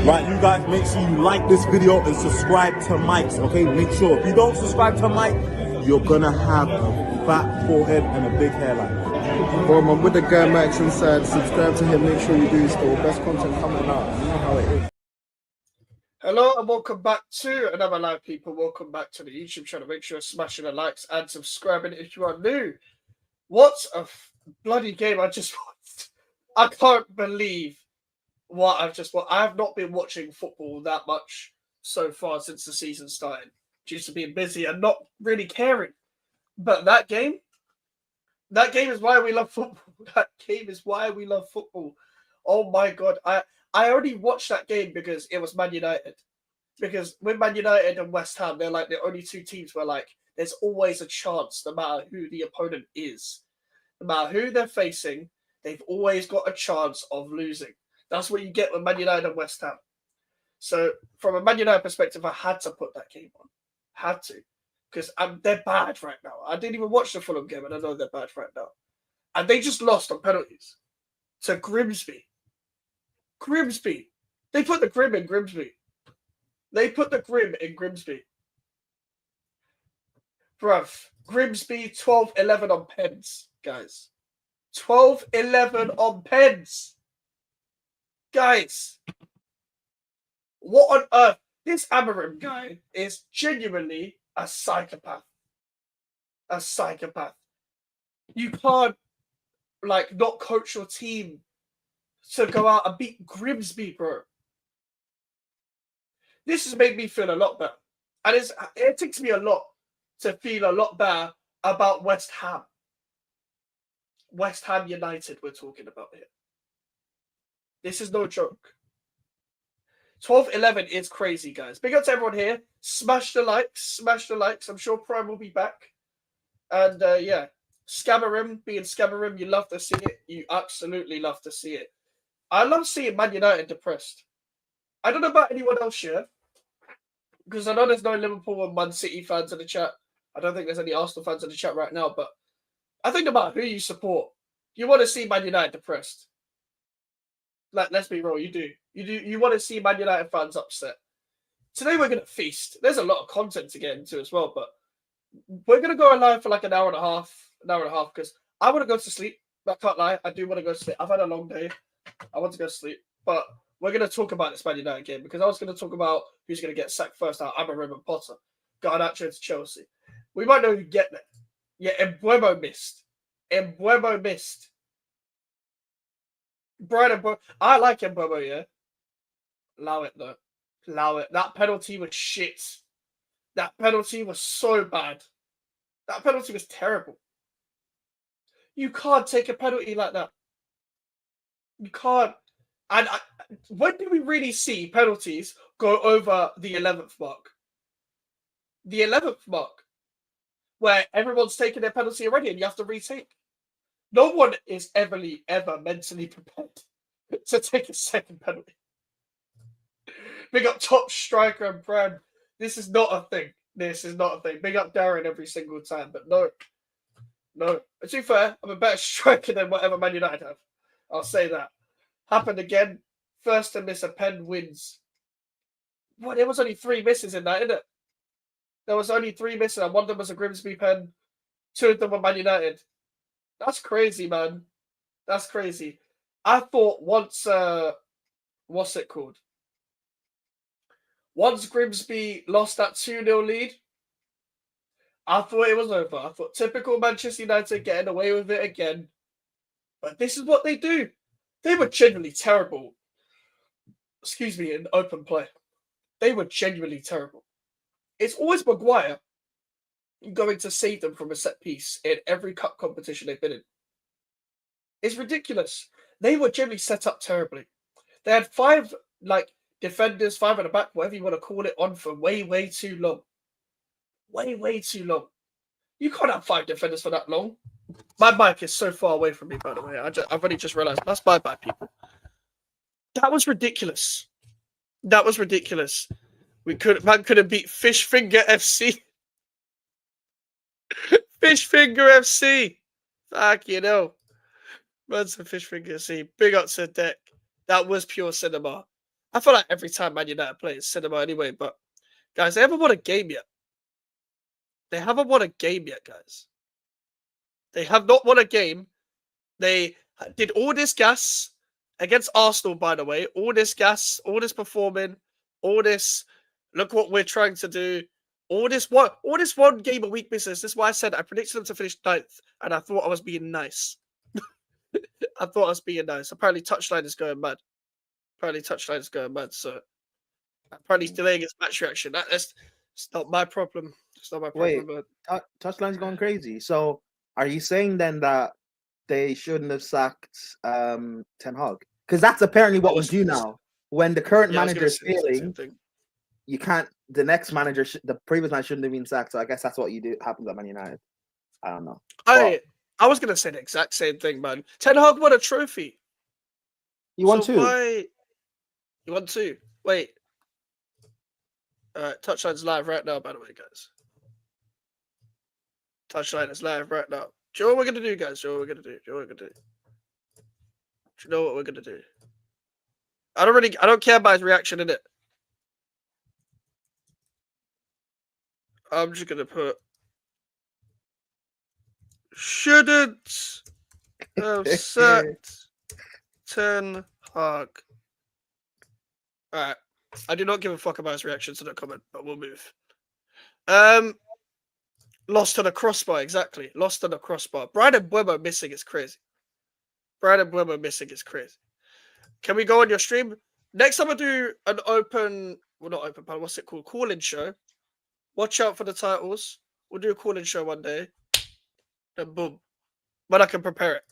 Right, you guys, make sure you like this video and subscribe to Mikez, okay? Make sure. If you don't subscribe to Mikez, you're gonna have a fat forehead and a big hairline. Bro, I'm with the guy Max inside. Subscribe to him. Make sure you do. Still best content coming out. You know how it is. Hello and welcome back to another live, people. Welcome back to the YouTube channel. Make sure you're smashing the likes and subscribing if you are new. What a bloody game I just watched. I can't believe what I've just watched. I have not been watching football that much so far since the season started, due to being busy and not really caring. But that game is why we love football. That game is why we love football. Oh my God. I only watched that game because it was Man United. Because with Man United and West Ham, they're like the only two teams where like there's always a chance, no matter who the opponent is. No matter who they're facing, they've always got a chance of losing. That's what you get with Man United and West Ham. So from a Man United perspective, I had to put that game on. Had to. Because they're bad right now. I didn't even watch the Fulham game and I know they're bad right now. And they just lost on penalties to Grimsby. Grimsby. They put the Grim in Grimsby. They put the Grim in Grimsby. Bruv. Grimsby 12-11 on pens, guys. 12-11 on pens. Guys. What on earth? This Amarim guy is genuinely a psychopath. A psychopath. You can't, like, not coach your team to go out and beat Grimsby, bro. This has made me feel a lot better. And it takes me a lot to feel a lot better about West Ham. West Ham United we're talking about here. This is no joke. 12-11 is crazy, guys. Big up to everyone here. Smash the likes. Smash the likes. I'm sure Prime will be back. And, yeah. Scamarim, being Scamarim, you love to see it. You absolutely love to see it. I love seeing Man United depressed. I don't know about anyone else here. Because I know there's no Liverpool and Man City fans in the chat. I don't think there's any Arsenal fans in the chat right now. But I think about who you support. You want to see Man United depressed. Like, let's be real, you do. You want to see Man United fans upset. Today we're going to feast. There's a lot of content to get into as well, but we're going to go live for like an hour and a half, because I want to go to sleep. I can't lie. I do want to go to sleep. I've had a long day. I want to go to sleep, but we're going to talk about this Man United game because I was going to talk about who's going to get sacked first out. Amarim and Potter. Garnacho to Chelsea. We might know who get there. Yeah, Mbeumo missed. Mbeumo missed. Brian Mbeumo. I like Mbeumo, yeah. Allow it, though. Allow it. That penalty was shit. That penalty was so bad. That penalty was terrible. You can't take a penalty like that. You can't. And when do we really see penalties go over the 11th mark? The 11th mark. Where everyone's taking their penalty already and you have to retake. No one is ever mentally prepared to take a second penalty. Big up top striker and Brad. This is not a thing. This is not a thing. Big up Darren every single time. But no. No. To be fair, I'm a better striker than whatever Man United have. I'll say that. Happened again. First to miss a pen wins. Well, there was only 3 misses in that, isn't it? There was only 3 misses. And one of them was a Grimsby pen. 2 of them were Man United. That's crazy, man. That's crazy. I thought once, what's it called? Once Grimsby lost that 2-0 lead, I thought it was over. I thought typical Manchester United getting away with it again. But this is what they do. They were genuinely terrible. Excuse me, in open play. They were genuinely terrible. It's always Maguire going to save them from a set piece in every cup competition they've been in. It's ridiculous. They were generally set up terribly. They had 5 defenders, 5 at the back, whatever you want to call it, on for way too long. Way too long. You can't have 5 defenders for that long. My mic is so far away from me, by the way. I've only just realised. That's my bad, people. That was ridiculous. That was ridiculous. Man couldn't beat Fishfinger FC. Fishfinger FC. Fuck, you know. Runs for Fishfinger FC. Big up to Deck. That was pure cinema. I feel like every time Man United play, it's cinema anyway. But guys, they haven't won a game yet. They haven't won a game yet, guys. They have not won a game. They did all this gas against Arsenal, by the way. All this gas, all this performing, all this. Look what we're trying to do. All this one game a week business. This is why I said I predicted them to finish 9th, and I thought I was being nice. I thought I was being nice. Apparently, touchline is going mad. So apparently, he's delaying his match reaction. It's not my problem. It's not my problem. Wait, touchline's going crazy. So, are you saying then that they shouldn't have sacked Ten Hag? Because that's apparently what we do now. When the current manager is failing, you can't. The next manager, the previous manager, shouldn't have been sacked. So I guess that's what you do. Happens at Man United. I don't know. I was gonna say the exact same thing, man. Ten Hag won a trophy. You won two. You won two. Wait. Touchline's live right now, by the way, guys. Touchline is live right now. Do you know what we're gonna do, guys? Do you know what we're gonna do? I don't care about his reaction in it. I'm just gonna put shouldn't have sacked Ten Hag. Alright. I do not give a fuck about his reaction to that comment, but we'll move. Lost to the crossbar, exactly. Lost to the crossbar. Brandon Buemo missing is crazy. Can we go on your stream? Next time I do an what's it called? Call-in show. Watch out for the titles. We'll do a call-in show one day. Then boom. But I can prepare it.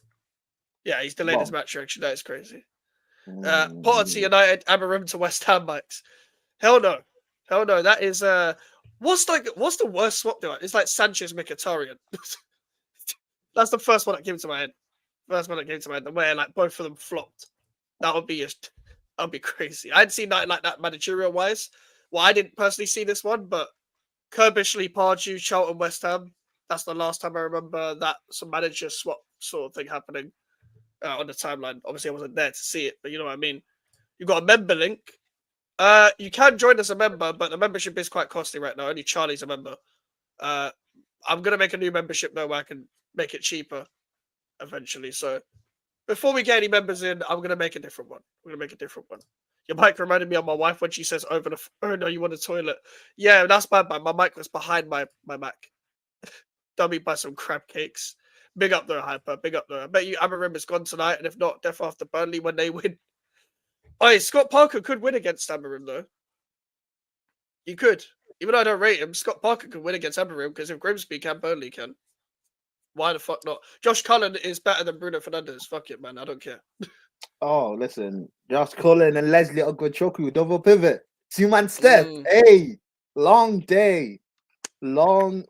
Yeah, he's delayed his match reaction. That is crazy. Potter to United, Amorim to West Ham, Mikes. Hell no. That is what's the worst swap do? It's like Sanchez Mkhitaryan. That's the first one that came to my head. The way like both of them flopped. That'd be crazy. I hadn't seen that like that managerial wise. Well, I didn't personally see this one, but Kirbishley, Pardew, Charlton, West Ham. That's the last time I remember that some manager swap sort of thing happening on the timeline. Obviously, I wasn't there to see it, but you know what I mean. You've got a member link. You can join as a member, but the membership is quite costly right now. Only Charlie's a member. I'm gonna make a new membership though, where I can make it cheaper eventually. So before we get any members in, I'm gonna make a different one. Your mic reminded me of my wife when she says over the phone, "Oh, you want a toilet?" Yeah, that's my mic. My mic was behind my Mac. Dummy by some crab cakes. Big up though, Hyper. Big up though. I bet you Amorim is gone tonight, and if not, death after Burnley when they win. Oh, Scott Parker could win against Amorim though. He could. Even though I don't rate him, Scott Parker could win against Amorim because if Grimsby can, Burnley can. Why the fuck not? Josh Cullen is better than Bruno Fernandes. Fuck it, man. I don't care. Oh, listen. Josh Cullen and Leslie Ogochukwu, double pivot. 2-man step. Hey, long day. Long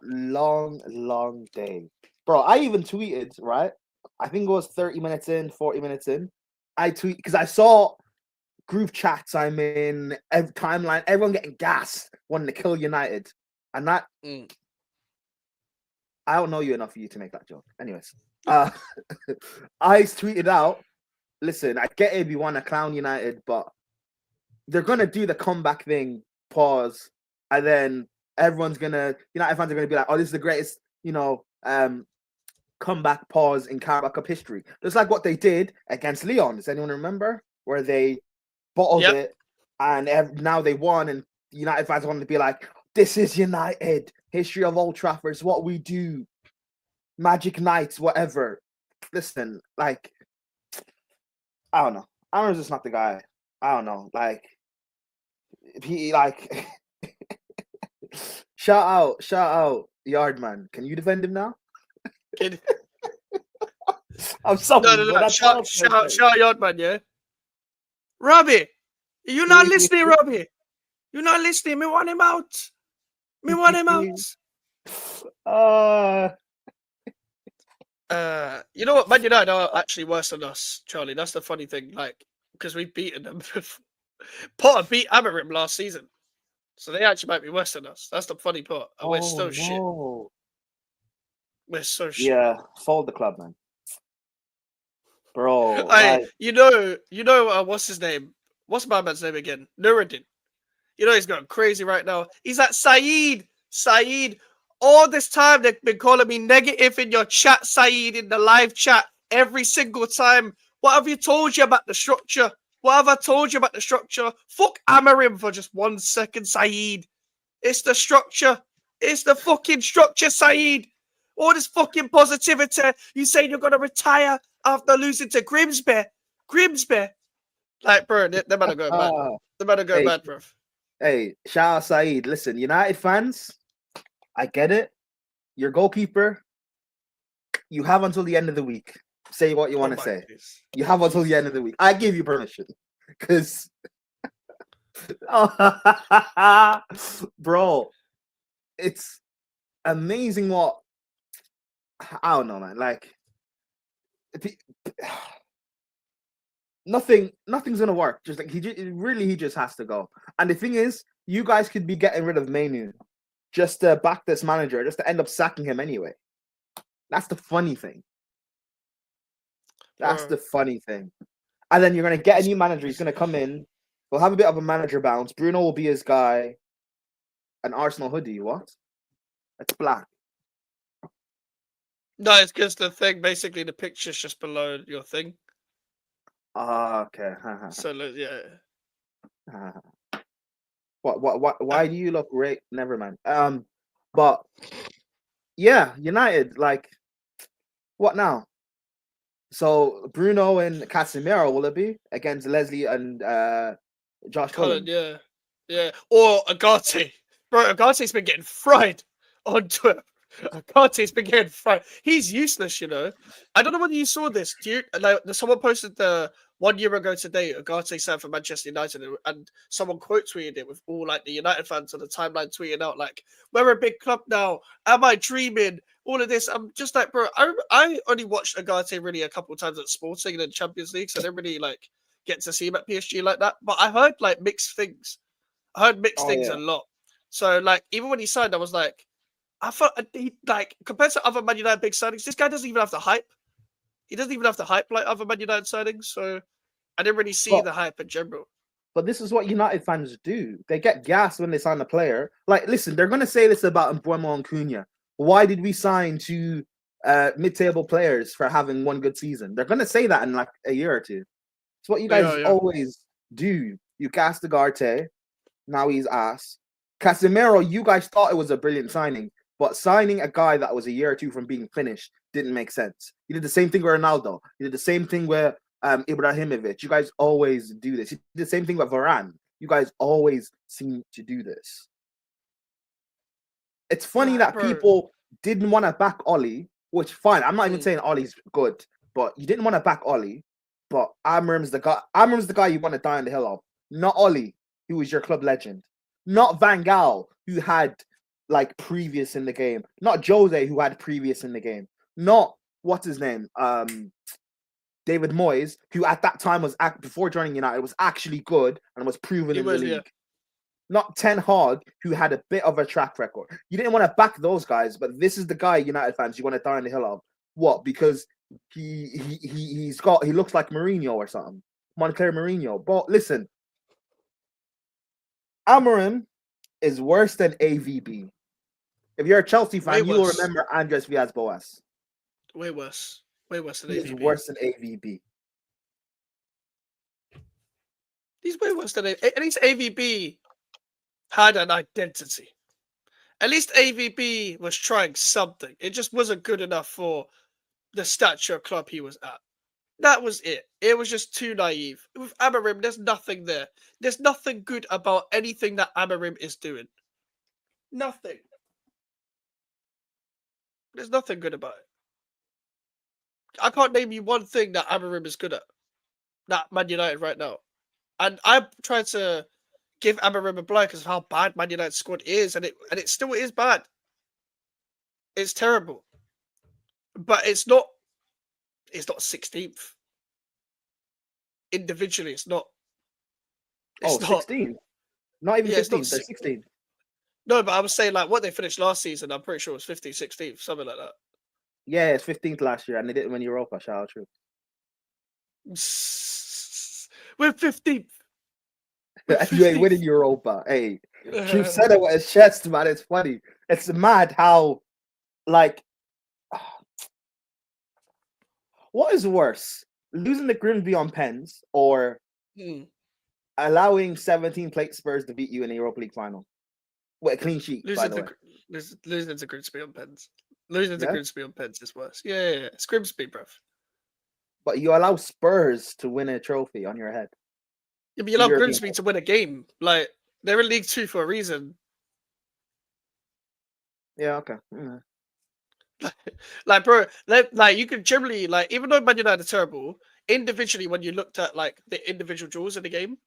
day. Bro, I even tweeted, right? I think it was 30 minutes in, 40 minutes in. I tweet because I saw group chats I'm in, timeline, everyone getting gassed, wanting to kill United. And that I don't know you enough for you to make that joke. Anyways, I tweeted out, listen, I get if you want to clown United, but they're gonna do the comeback thing, pause, and then everyone's gonna, United fans are gonna be like, oh, this is the greatest, comeback pause in Carabao Cup history. Just like what they did against Lyon. Does anyone remember? Where they bottled it and now they won, and United fans wanted to be like, this is United. History of Old Trafford is what we do. Magic Nights, whatever. Listen, like, I don't know. Aaron's just not the guy. I don't know. Like, he, like, shout out, Yardman. Can you defend him now? I'm sorry. No. Shout out Yardman, yeah? Robbie, you not listening, Robbie? You not listening? Me want him out. You know what? Man United are actually worse than us, Charlie. That's the funny thing. Like, because we've beaten them. Potter beat Amorim last season. So they actually might be worse than us. That's the funny part. And we're so shit. We're so shit. Yeah, fold the club, man. Bro. Hey, you know, what's his name? what's my man's name again? Nuruddin. You know he's going crazy right now. He's like, Saeed. All this time they've been calling me negative in your chat, Saeed, in the live chat every single time. What have you told you about the structure? What have I told you about the structure? Fuck Amarim for just 1 second, Saeed. It's the structure. It's the fucking structure, Saeed. All this fucking positivity. You saying you're going to retire after losing to Grimsby. Like, bro, they better go mad. They better go mad, bro. Hey, shout out Saeed. Listen, United fans, I get it. Your goalkeeper, you have until the end of the week. Say what you want to say. Goodness. You have until the end of the week. I give you permission. Because, bro, it's amazing what, I don't know, man. Like, nothing's gonna work. Just like he just has to go. And the thing is, you guys could be getting rid of Manu just to back this manager, just to end up sacking him anyway. That's the funny thing. That's the funny thing. And then you're gonna get a new manager. He's gonna come in. We'll have a bit of a manager bounce. Bruno will be his guy. An Arsenal hoodie. What? It's black. No, it's because the thing, basically, the picture's just below your thing. Okay. So, yeah. What? Why do you look great? Never mind. But yeah, United. Like, what now? So Bruno and Casemiro, will it be against Leslie and Josh Cullen? Yeah. Or Agate. Bro, Agate's been getting fried on Twitter. Agate's been getting fried. He's useless, you know. I don't know whether you saw this. Someone posted the 1 year ago today, Agate signed for Manchester United, and someone quote tweeted it with all like the United fans on the timeline tweeting out like, "We're a big club now. Am I dreaming?" All of this. I'm just like, bro. I only watched Agate really a couple of times at Sporting and Champions League, so I didn't really like get to see him at PSG like that. But I heard like mixed things. I heard mixed things a lot. So like, even when he signed, I was like, I thought he like compared to other Man United big signings, this guy doesn't even have the hype. He doesn't even have the hype like other Man United signings. So I didn't really see the hype in general. But this is what United fans do. They get gassed when they sign a player. Like, listen, they're going to say this about Mbeumo and Cunha. Why did we sign two mid-table players for having one good season? They're going to say that in like a year or two. It's what you guys always do. You gas Ugarte. Now he's ass. Casemiro, you guys thought it was a brilliant signing. But signing a guy that was a year or two from being finished didn't make sense. You did the same thing with Ronaldo. You did the same thing with Ibrahimovic. You guys always do this. You did the same thing with Varane. You guys always seem to do this. It's funny that people didn't want to back Ollie, which fine. I'm not even saying Ollie's good, but you didn't want to back Ollie. But Amarim's the guy. Amarim's the guy you want to die on the hill of. Not Ollie, who was your club legend. Not Van Gaal, who had like previous in the game. Not Jose, who had previous in the game. Not what's his name, David Moyes, who at that time was before joining United was actually good and was proven in the league. Yeah. Not Ten Hag, who had a bit of a track record. You didn't want to back those guys, but this is the guy, United fans, you want to die on the hill of. What? Because he looks like Mourinho or something. Montclair Mourinho. But listen, Amorim is worse than AVB. If you're a Chelsea fan, you will remember Andres Villas-Boas. Way worse. Way worse than AVB. He's worse than AVB. He's way worse than AVB. At least AVB had an identity. At least AVB was trying something. It just wasn't good enough for the stature club he was at. That was it. It was just too naive. With Amorim, there's nothing there. There's nothing good about anything that Amorim is doing. Nothing. There's nothing good about it. I can't name you one thing that Amorim is good at. That Man United right now. And I'm trying to give Amorim a blow because of how bad Man United's squad is, and it still is bad. It's terrible. But it's not 16th. Individually, it's not. It's 16th. Not even 15th, they're 16th. No, but I was saying like what they finished last season, I'm pretty sure it was 15th, 16th, something like that. Yeah, it's 15th last year, and they didn't win Europa, shout out true. We're 15th. You ain't winning Europa. Hey, Truth said it with his chest, man. It's funny. It's mad how, like, what is worse, losing the Grimsby on pens or allowing 17 plate Spurs to beat you in the Europa League final with a clean sheet? By the way, losing to Grimsby on pens. Losing to Grimsby on pens is worse. Yeah. It's Grimsby, bruv. But you allow Spurs to win a trophy on your head. Yeah, but you allow Grimsby to win a game. Like, they're in League 2 for a reason. Yeah, okay. Like, bro, like you could generally, like, even though Man United are terrible, individually, when you looked at like the individual draws in the game,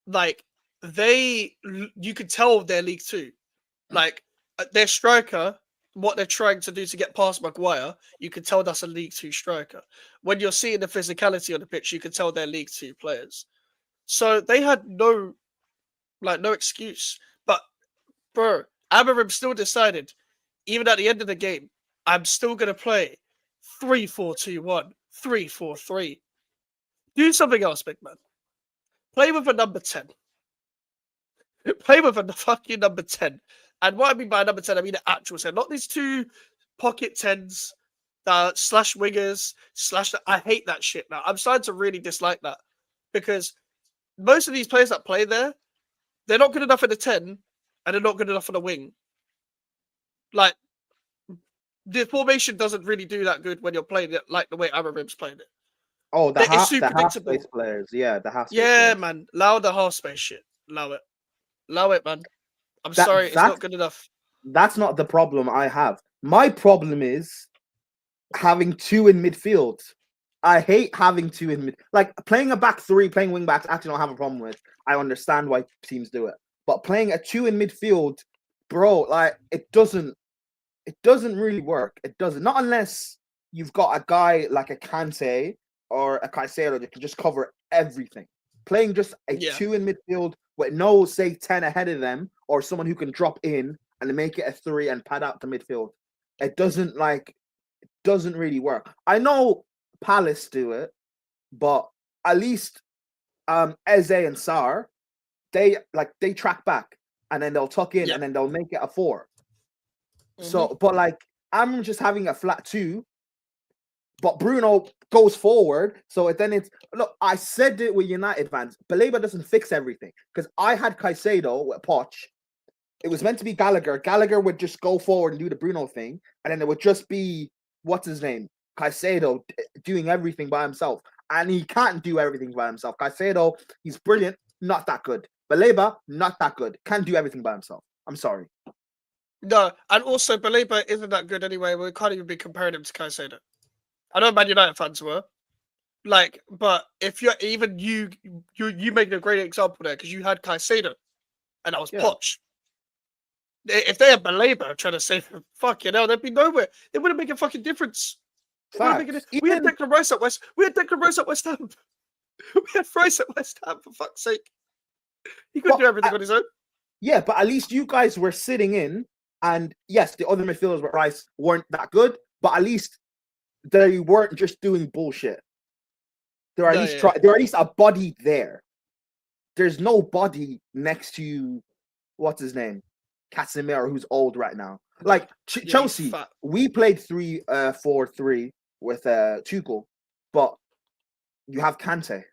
like you could tell they're League 2. Like, their striker, what they're trying to do to get past Maguire, you can tell that's a League 2 striker. When you're seeing the physicality on the pitch, you can tell they're League 2 players. So they had no excuse. But, bro, Amorim still decided, even at the end of the game, I'm still going to play 3-4-2-1, 3-4-3. Do something else, big man. Play with a number 10. Play with a fucking number 10. And what I mean by number 10, I mean the actual 10. Not these two pocket 10s, slash wingers, I hate that shit now. I'm starting to really dislike that. Because most of these players that play there, they're not good enough in the 10, and they're not good enough on the wing. Like, the formation doesn't really do that good when you're playing it like the way Amorim's playing it. Oh, the half space players. Yeah, the half space players. Man. Allow the half space shit. Allow it, man. I'm sorry, it's not good enough. That's not the problem I have. My problem is having two in midfield. I hate having two in mid. Like, playing a back three, playing wing backs, I actually don't have a problem with. I understand why teams do it. But playing a two in midfield, bro, like, it doesn't really work. It doesn't. Not unless you've got a guy like a Kante or a Caicedo that can just cover everything. Playing just a two in midfield with no, say, 10 ahead of them, or someone who can drop in and make it a 3 and pad out the midfield. It doesn't really work. I know Palace do it, but at least Eze and Sarr, they track back and then they'll tuck in and then they'll make it a 4. So, but like, I'm just having a flat 2, but Bruno goes forward. So then look, I said it with United fans. Baleba doesn't fix everything, because I had Caicedo with Poch. It was meant to be Gallagher. Gallagher would just go forward and do the Bruno thing, and then it would just be, what's his name? Caicedo doing everything by himself. And he can't do everything by himself. Caicedo, he's brilliant, not that good. Baleba, not that good. Can't do everything by himself. I'm sorry. No, and also Baleba isn't that good anyway. We can't even be comparing him to Caicedo. I know Man United fans were. Like, but if you're even you make a great example there, because you had Caicedo and that was Poch. If they had Baleba trying to save him, fuck, they'd be nowhere. It wouldn't make a fucking difference. We had Declan Rice at West. We had Declan Rice at West Ham. We had Rice at West Ham, for fuck's sake. He couldn't do everything on his own. Yeah, but at least you guys were sitting in, and yes, the other midfielders with Rice weren't that good, but at least they weren't just doing bullshit. They're at least they're at least a body there. There's no body next to what's his name, Casemiro, who's old right now. Like Chelsea, we played 3-4-3 with Tuchel, but you have Kante,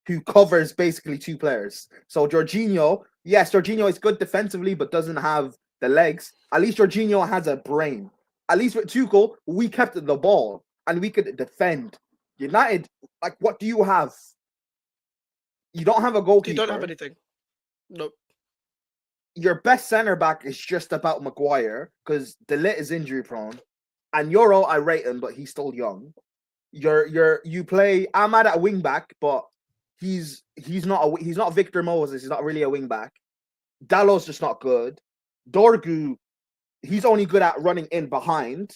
who covers basically 2 players. So Jorginho is good defensively, but doesn't have the legs. At least Jorginho has a brain. At least with Tuchel, we kept the ball and we could defend. United, like, what do you have? You don't have a goalkeeper. You don't have anything. Nope. Your best centre back is just about Maguire, because De Ligt is injury prone, and Euro, I rate him, but he's still young. You play Ahmad at wing back, but he's not Victor Moses. He's not really a wing back. Dallow's just not good. Dorgu, he's only good at running in behind.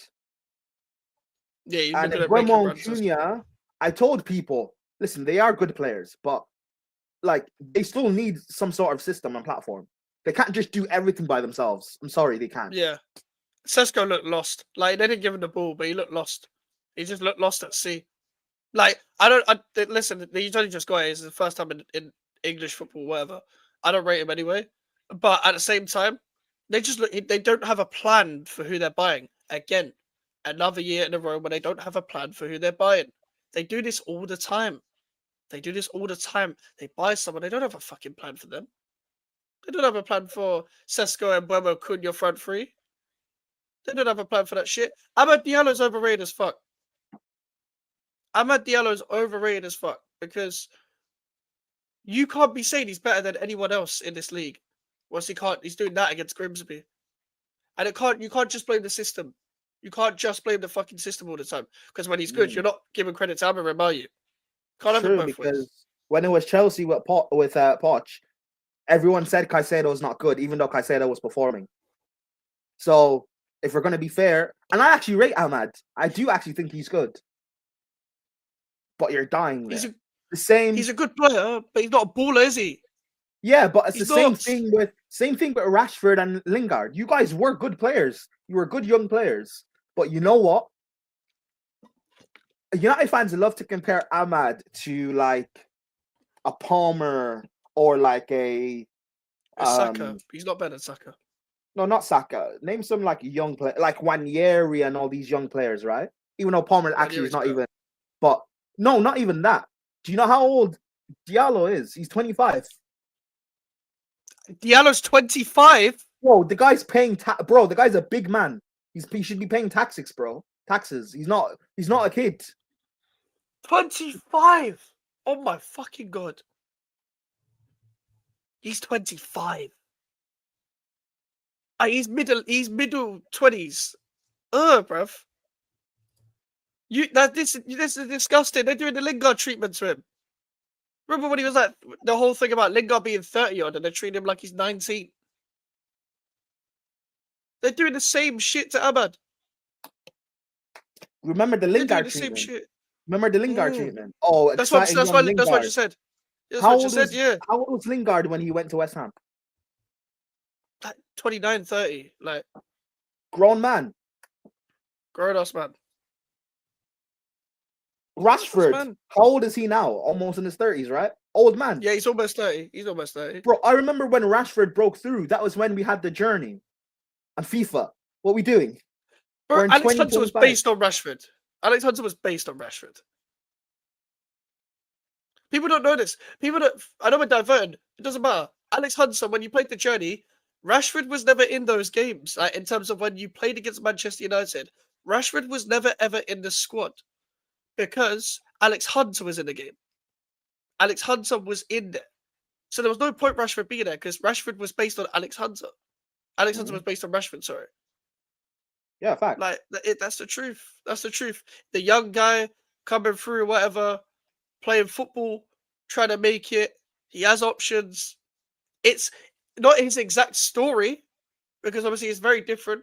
Yeah, he's and good at Ramon Cunha, I told people, listen, they are good players, but like, they still need some sort of system and platform. They can't just do everything by themselves. I'm sorry, they can't. Yeah. Sesko looked lost. Like, they didn't give him the ball, but he looked lost. He just looked lost at sea. Like, listen, he's only just got it. It's the first time English football, whatever. I don't rate him anyway. But at the same time, they just look. They don't have a plan for who they're buying. Again, another year in a row where they don't have a plan for who they're buying. They do this all the time. They do this all the time. They buy someone. They don't have a fucking plan for them. They don't have a plan for Sesko and Buemo Cunha front three. They don't have a plan for that shit. Amad Diallo's overrated as fuck. Amad Diallo's overrated as fuck because you can't be saying he's better than anyone else in this league. Once he's doing that against Grimsby. And you can't just blame the system. You can't just blame the fucking system all the time. Because when he's good, you're not giving credit to Amorim, are you? Can't have it both ways. When it was Chelsea with Poch, everyone said Caicedo was not good, even though Caicedo was performing. So if we're going to be fair, and I actually rate Ahmad, I do actually think he's good. But you're dying there. He's a good player, but he's not a baller, is he? Yeah, but it's same thing with Rashford and Lingard. You guys were good players. You were good young players. But you know what? United fans love to compare Ahmad to like a Palmer or like a Saka. He's not better than Saka. No, not Saka. Name some like young player, like Wanyeri and all these young players, right? Even though Palmer actually is not even. But no, not even that. Do you know how old Diallo is? He's 25. Diallo's 25? Bro, the guy's paying bro, the guy's a big man. He should be paying taxes, bro. Taxes. He's not a kid. 25. Oh my fucking god. He's 25. He's middle 20s. Bruv. This is disgusting. They're doing the Lingard treatment to him. Remember when he was like the whole thing about Lingard being 30 odd and they're treating him like he's 19. They're doing the same shit to Ahmad. Remember the Lingard treatment? Same shit. Remember the Lingard treatment? Oh, that's what you said. How old was Lingard when he went to West Ham? Like 29, 30. Like grown man. Grown ass man. Rashford, how old is he now? Almost in his 30s, right? Old man. Yeah, he's almost 30. Bro, I remember when Rashford broke through. That was when we had the journey on FIFA. What are we doing? Bro, Alex Hunter was based on Rashford. Alex Hunter was based on Rashford. People don't know this. I know we're diverting. It doesn't matter. Alex Hunter, when you played the journey, Rashford was never in those games. Like in terms of when you played against Manchester United, Rashford was never ever in the squad because Alex Hunter was in the game. Alex Hunter was in there. So there was no point Rashford being there because Rashford was based on Alex Hunter. Alex Hunter was based on Rashford, sorry. Yeah, fact. Like that's the truth. That's the truth. The young guy coming through, whatever, playing football, trying to make it. He has options. It's not his exact story because obviously it's very different.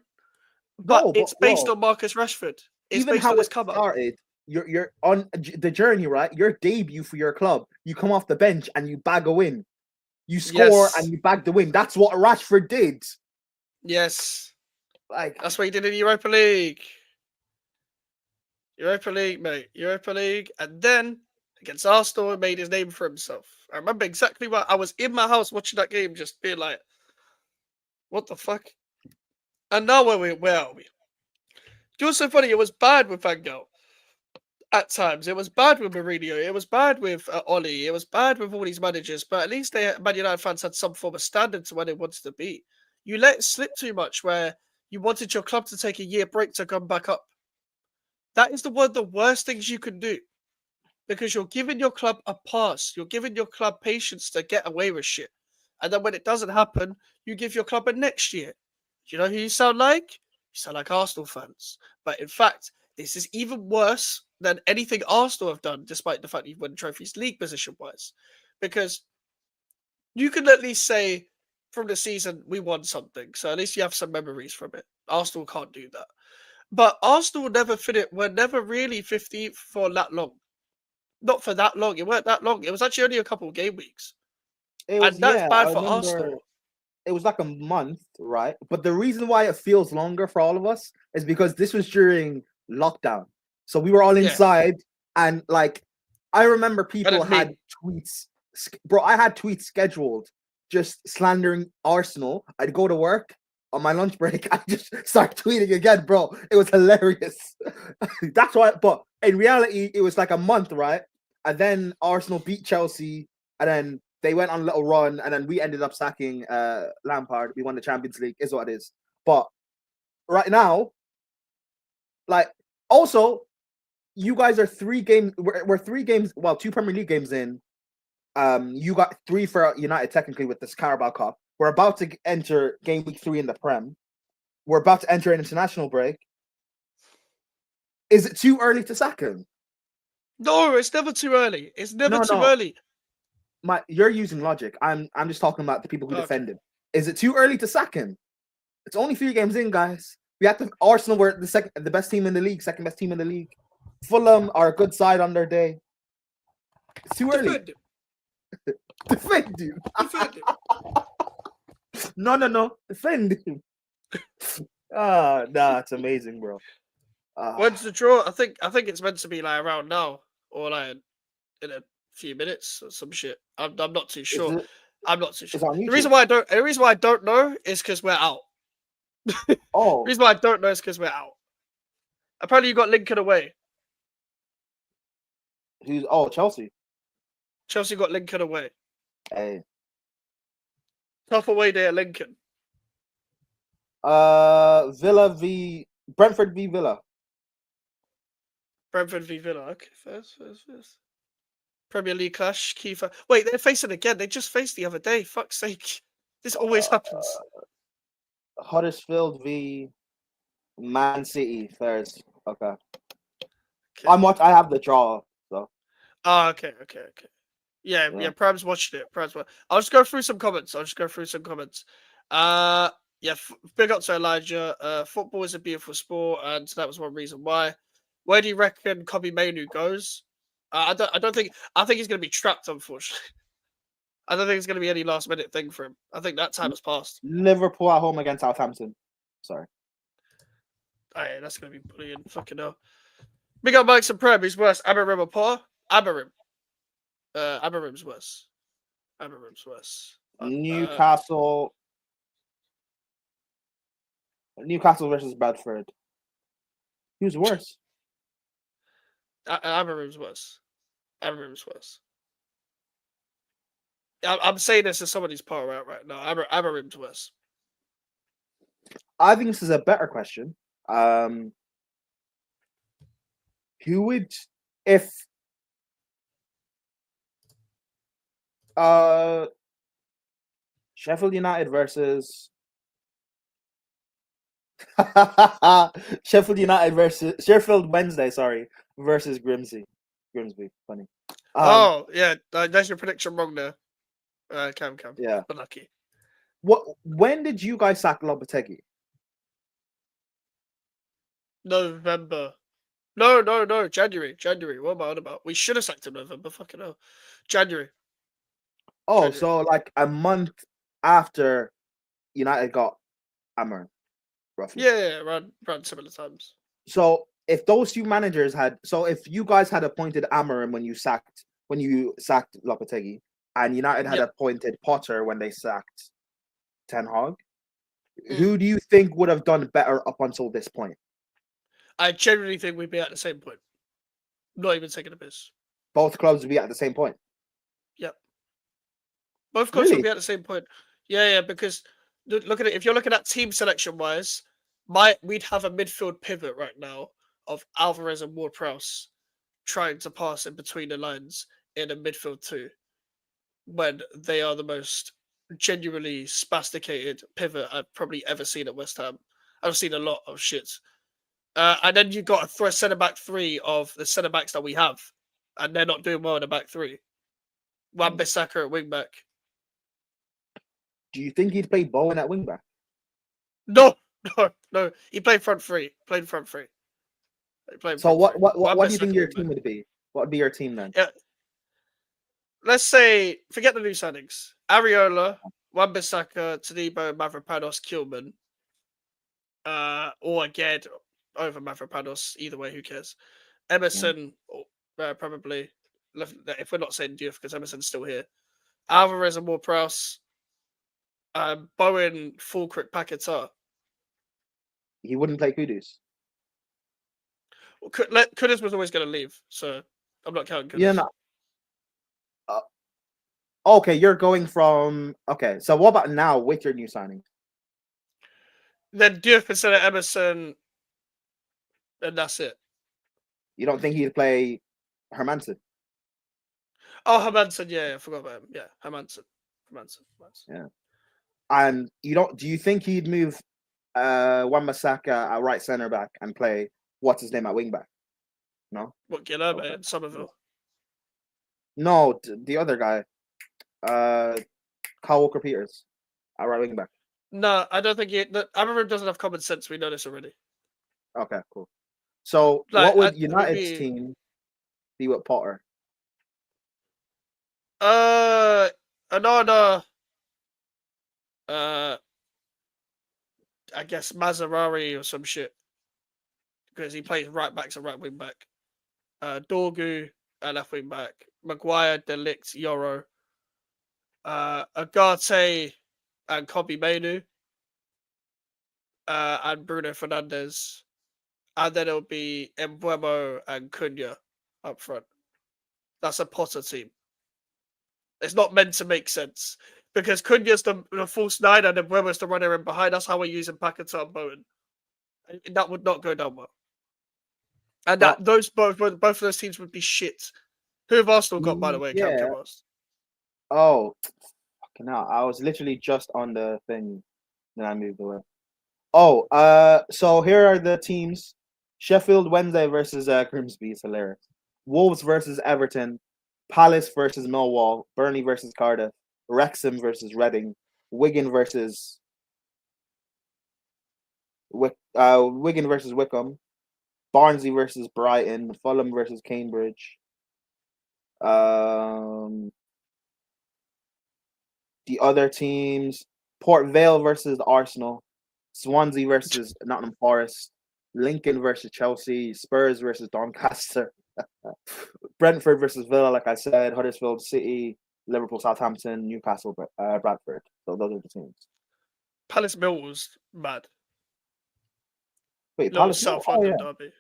But it's based on Marcus Rashford. It's even based how on his it started. You're on the journey, right? Your debut for your club. You come off the bench and you bag a win. You score and you bag the win. That's what Rashford did. Yes. Like that's what he did in Europa League. Europa League, mate. Europa League. And then against Arsenal, he made his name for himself. I remember exactly what I was in my house watching that game, just being like, what the fuck? And now where are we? You know what's so funny? It was bad with Van Gaal. At times, it was bad with Mourinho. It was bad with Oli. It was bad with all these managers. But at least Man United fans had some form of standard to where they wanted to be. You let it slip too much where you wanted your club to take a year break to come back up. That is one of the worst things you can do. Because you're giving your club a pass. You're giving your club patience to get away with shit. And then when it doesn't happen, you give your club a next year. Do you know who you sound like? You sound like Arsenal fans. But in fact, this is even worse than anything Arsenal have done, despite the fact you've won trophies league position-wise. Because you can at least say from the season, we won something. So at least you have some memories from it. Arsenal can't do that. But Arsenal were never really 15th for that long. Not for that long. It weren't that long. It was actually only a couple of game weeks. And that's bad for Arsenal. It was like a month, right? But the reason why it feels longer for all of us is because this was during lockdown. So we were all inside and like I remember people had tweets bro, I had tweets scheduled just slandering Arsenal. I'd go to work on my lunch break. I just start tweeting again, bro. It was hilarious. That's why. But in reality, it was like a month, right? And then Arsenal beat Chelsea, and then they went on a little run, and then we ended up sacking Lampard. We won the Champions League, is what it is. But right now, like, also, you guys are 3 games. We're 3 games. Well, 2 Premier League games in. You got 3 for United technically with this Carabao Cup. We're about to enter game week 3 in the Prem. We're about to enter an international break. Is it too early to sack him? No, it's never too early. It's never too No. early. You're using logic. I'm just talking about the people who defend him. Is it too early to sack him? It's only 3 games in, guys. We have to. Arsenal were the best team in the league, second best team in the league. Fulham are a good side on their day. It's too early. Defend him. Defend him. No. Defend him. Nah, it's amazing, bro. When's the draw? I think it's meant to be like around now, or like in a few minutes or some shit. I'm not too sure. I'm not too sure. The reason why I don't know is because we're out. Oh. The reason why I don't know is because we're out. Apparently, you got Lincoln away. Chelsea. Chelsea got Lincoln away. Hey. Tough away day at Lincoln. Brentford v Villa. Brentford v Villa. Okay, first. Premier League clash. Kiefer. Wait, they're facing again. They just faced the other day. Fuck's sake. This always happens. Huddersfield v Man City Thursday. Okay. I have the draw. So. Oh, okay. Yeah. Prab's watched it. I'll just go through some comments. Yeah, big up to Elijah. Football is a beautiful sport, and that was one reason why. Where do you reckon Kobe Mainu goes? I think he's going to be trapped, unfortunately. I don't think it's going to be any last minute thing for him. I think that time has passed. Liverpool at home against Southampton. Sorry. Oh, yeah, that's going to be brilliant. Fucking hell. Big up Mike's and Prem. Who's worse, Amorim or Potter? Amorim. Amorim's worse. Newcastle versus Bradford. Who's worse? Amorim's worse. I'm saying this as somebody's power out right now. Amorim's worse. I think this is a better question. Who would, if Sheffield United versus Sheffield Wednesday, versus Grimsby. Funny. Yeah, that's your prediction wrong there. Cam. Yeah, but lucky. When did you guys sack Lopetegui? November. No. January. What am I on about? We should have sacked him November. Fucking hell. January. Oh, January. So like a month after United got Amorim, roughly. Yeah, around similar times. So if those 2 managers if you guys had appointed Amorim when you sacked Lopetegui, and United had appointed Potter when they sacked Ten Hag, who do you think would have done better up until this point? I genuinely think we'd be at the same point. Not even taking a piss. Both clubs would be at the same point. Yep. Both clubs would be at the same point. Yeah, because look at it. If you're looking at team selection wise, we'd have a midfield pivot right now of Alvarez and Ward-Prowse trying to pass in between the lines in a midfield 2, when they are the most genuinely spasticated pivot I've probably ever seen at West Ham. I've seen a lot of shit. And then you've got a centre-back 3 of the centre-backs that we have, and they're not doing well in the back 3. Wan-Bissaka at wing-back. Do you think he'd play Bowen at wing-back? No. He played front 3. So what do you think your team would be? What would be your team then? Yeah. Let's say, forget the new signings. Areola, Wan-Bissaka, Todibo, Mavropanos, Kilman. Or again, over Mavropanos. Either way, who cares? Emerson, probably. If we're not saying Diouf, because Emerson's still here. Alvarez and Ward-Prowse, Bowen, Fulkirk, Paquetá. He wouldn't play Kudus. Well, Kudus was always going to leave, so I'm not counting Kudus. Yeah, no. Okay, you're going from... Okay, so what about now with your new signing? Then Diouf instead of Emerson, and that's it. You don't think he'd play Hermanson? Oh, Hermanson, yeah, I forgot about him. Yeah, Hermanson. Yeah. And you don't... Do you think he'd move Wan-Bissaka at right centre back and play what's his name at wing back? No. What, Guilherme in Somerville? No, the other guy, Kyle Walker-Peters at right wing back. No, I don't think Amorim doesn't have common sense. We know this already. Okay, cool. So Like, what would United's team be with Potter? Another. I guess Maserati or some shit, because he plays right back to right wing back. Dorgu at left wing back. Maguire, Delict, Yoro. Agate and Kobe Mainu. And Bruno Fernandes. And then it'll be Mbeumo and Cunha up front. That's a Potter team. It's not meant to make sense. Because Cunha's the false nine and Mbeumo's the runner in behind. That's how we're using Paquetá and Bowen. That would not go down well. And that both of those teams would be shit. Who have Arsenal got, by the way? Yeah. Oh, fucking hell. I was literally just on the thing. Then I moved away. Oh, so here are the teams. Sheffield Wednesday versus Grimsby. It's hilarious. Wolves versus Everton. Palace versus Millwall. Burnley versus Cardiff. Wrexham versus Reading. Wigan versus Wickham. Barnsley versus Brighton. Fulham versus Cambridge. The other teams: Port Vale versus Arsenal. Swansea versus Nottingham Forest. Lincoln versus Chelsea. Spurs versus Doncaster. Brentford versus Villa, like I said. Huddersfield City. Liverpool, Southampton, Newcastle, Bradford. So those are the teams. Palace Millwall's mad. Wait, Little Palace South London derby.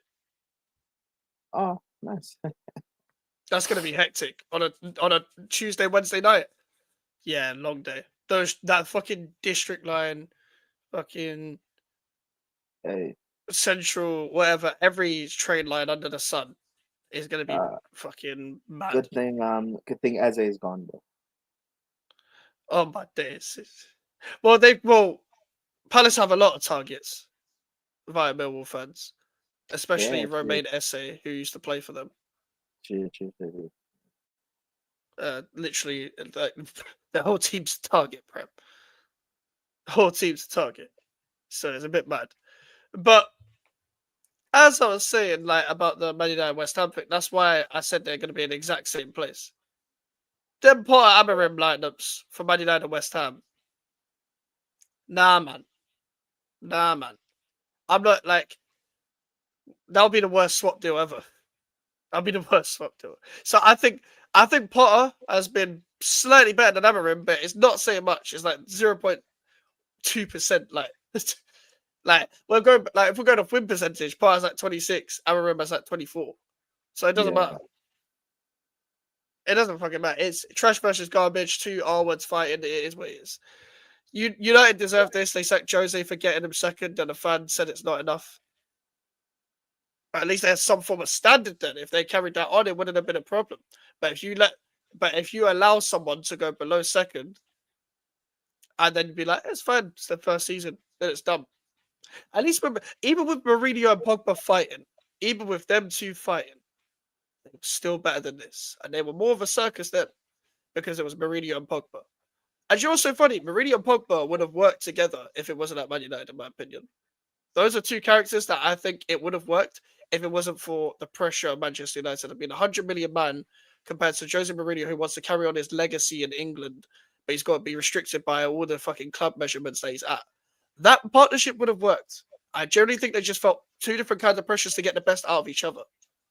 Oh, nice. That's gonna be hectic on a Tuesday, Wednesday night. Yeah, long day. That fucking district line, fucking central, whatever. Every train line under the sun is gonna be fucking mad. Good thing Eze is gone though. Oh my days. Palace have a lot of targets via Millwall fans, especially Romain Esse, who used to play for them. Literally, the whole team's target prep. The whole team's target. So it's a bit mad. But as I was saying, like about the Man United West Ham pick, that's why I said they're going to be in the exact same place. Them Potter Amorim lineups for Man United and West Ham. Nah, man. I'm not like that'll be the worst swap deal ever. That'll be the worst swap deal. So I think Potter has been slightly better than Amorim, but it's not saying much. It's like 0.2%. Like we're going if we're going off win percentage, Potter's at 26, Amorim is at 24. So it doesn't matter. It doesn't fucking matter. It's trash versus garbage. Two R-words fighting. It is what it is. United deserve this. They sacked Jose for getting him second, and the fan said it's not enough. But at least there's some form of standard then. If they carried that on, it wouldn't have been a problem. But if you allow someone to go below second, and then be like, it's fine, it's the first season, then it's done. At least even with Mourinho and Pogba fighting, even with them two fighting, they were still better than this. And they were more of a circus then because it was Mourinho and Pogba. And you're also funny, Mourinho and Pogba would have worked together if it wasn't at Man United, in my opinion. Those are two characters that I think it would have worked if it wasn't for the pressure of Manchester United. I mean, 100 million man compared to Jose Mourinho, who wants to carry on his legacy in England, but he's got to be restricted by all the fucking club measurements that he's at. That partnership would have worked. I generally think they just felt two different kinds of pressures to get the best out of each other.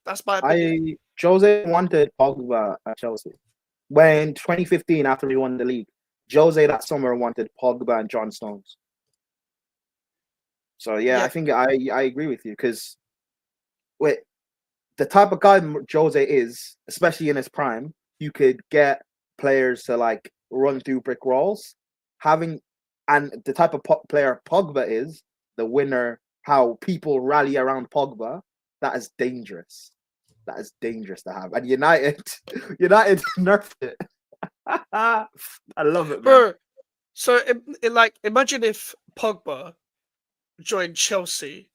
That's my opinion. Jose wanted Pogba at Chelsea. when 2015 after we won the league, Jose that summer wanted Pogba and John Stones. So yeah, I think I agree with you because with the type of guy Jose is, especially in his prime, you could get players to like run through brick walls. And the type of player Pogba is, the winner, how people rally around Pogba, that is dangerous. That is dangerous to have. And United nerfed it. I love it, man. Bro. So, imagine if Pogba joined Chelsea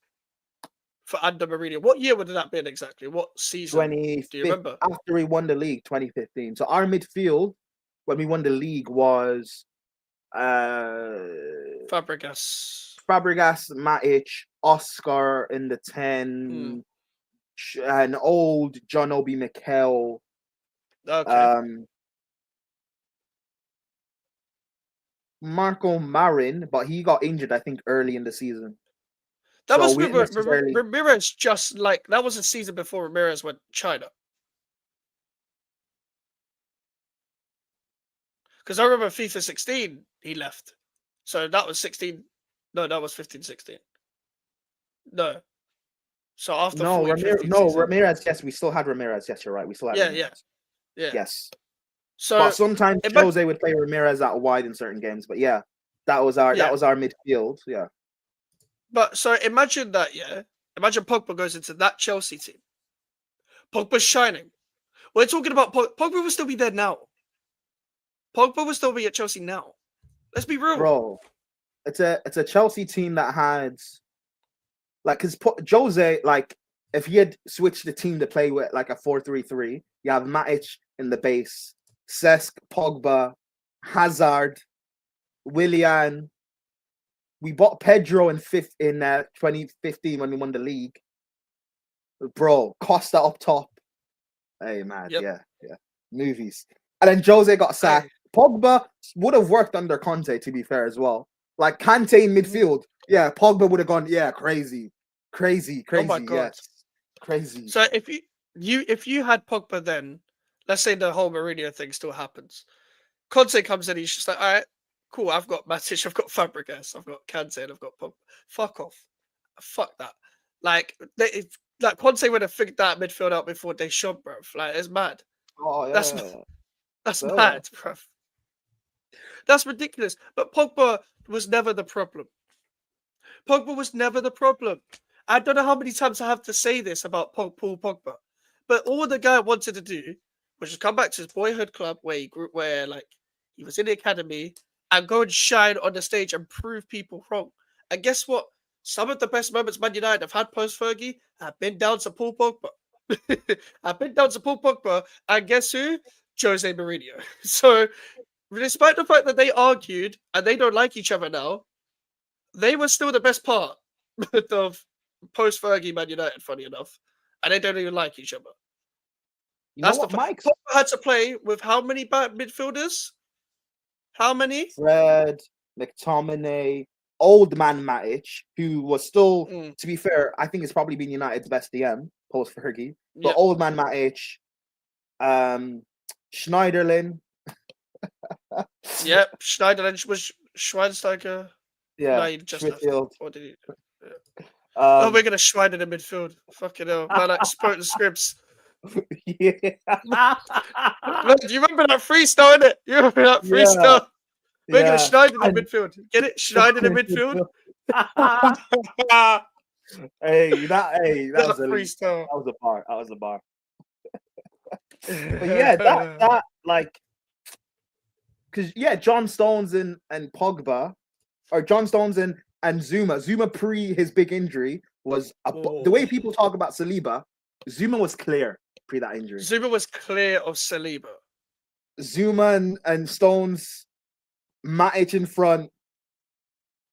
for under Mourinho. What year would that been exactly? What season? Do you remember? After we won the league, 2015. So our midfield when we won the league was Fabregas, Matic, Oscar in the 10, an old John Obi Mikel. Okay. Marco Marin, but he got injured, I think, early in the season. That was Ramirez. Just like that was a season before Ramirez went China. Because I remember FIFA 16, he left. So that was 16. No, that was 15-16. No. So after Ramirez. Yes, we still had Ramirez. Yes, you're right. We still had Ramirez. Yeah. Yes. So, but sometimes Jose would play Ramirez out wide in certain games. But yeah, that was our midfield. Yeah. But so imagine that. Yeah. Imagine Pogba goes into that Chelsea team. Pogba's shining. We're talking about Pogba will still be there now. Pogba will still be at Chelsea now. Let's be real, bro. It's a Chelsea team that had like because Jose, like if he had switched the team to play with like a 4-3-3, you have Matic in the base, Cesc, Pogba, Hazard, Willian. We bought Pedro in 2015 when we won the league. Bro, Costa up top. Hey man, yeah. Movies. And then Jose got sacked. Pogba would have worked under Conte, to be fair, as well. Like Kante in midfield. Yeah, Pogba would have gone, crazy. Oh my God. Yes. Crazy. So if you had Pogba then, let's say the whole Mourinho thing still happens. Conte comes in, he's just like, all right, cool, I've got Matic, I've got Fabregas, I've got Kante, and I've got Pogba. Fuck off. Fuck that. Like Conte would have figured that midfield out before they shot, bro. Like, it's mad. Oh, yeah. That's mad, bro. That's ridiculous. But Pogba was never the problem. Pogba was never the problem. I don't know how many times I have to say this about Paul Pogba, but all the guy wanted to do was just come back to his boyhood club where he was in the academy and go and shine on the stage and prove people wrong. And guess what? Some of the best moments Man United have had post Fergie have been down to Paul Pogba. I've been down to Paul Pogba, and guess who? Jose Mourinho. So, despite the fact that they argued and they don't like each other now, they were still the best part of post Fergie Man United, funny enough, and they don't even like each other. That's what Mike had to play with how many midfielders? How many? Fred, McTominay, old man Matic, who was still, to be fair, I think it's probably been United's best DM post Fergie. But old man Matic, Schneiderlin. Yep, Schneiderlin was Schweinsteiger. Yeah, no, he just midfield. What did he? Yeah. We're gonna Schwein in the midfield. Fucking hell, man! Like spoken scripts. Yeah. Look, do you remember that freestyle? Innit? You remember that freestyle? We're gonna Schneider in the midfield. Get it? Schneider in the midfield. That was a freestyle. That was a bar. But yeah, that like, because John Stones and Pogba, or John Stones and Zuma pre his big injury was the way people talk about Saliba. Zuma was clear pre that injury. Zuma was clear of Saliba. Zuma and Stones, Matic in front,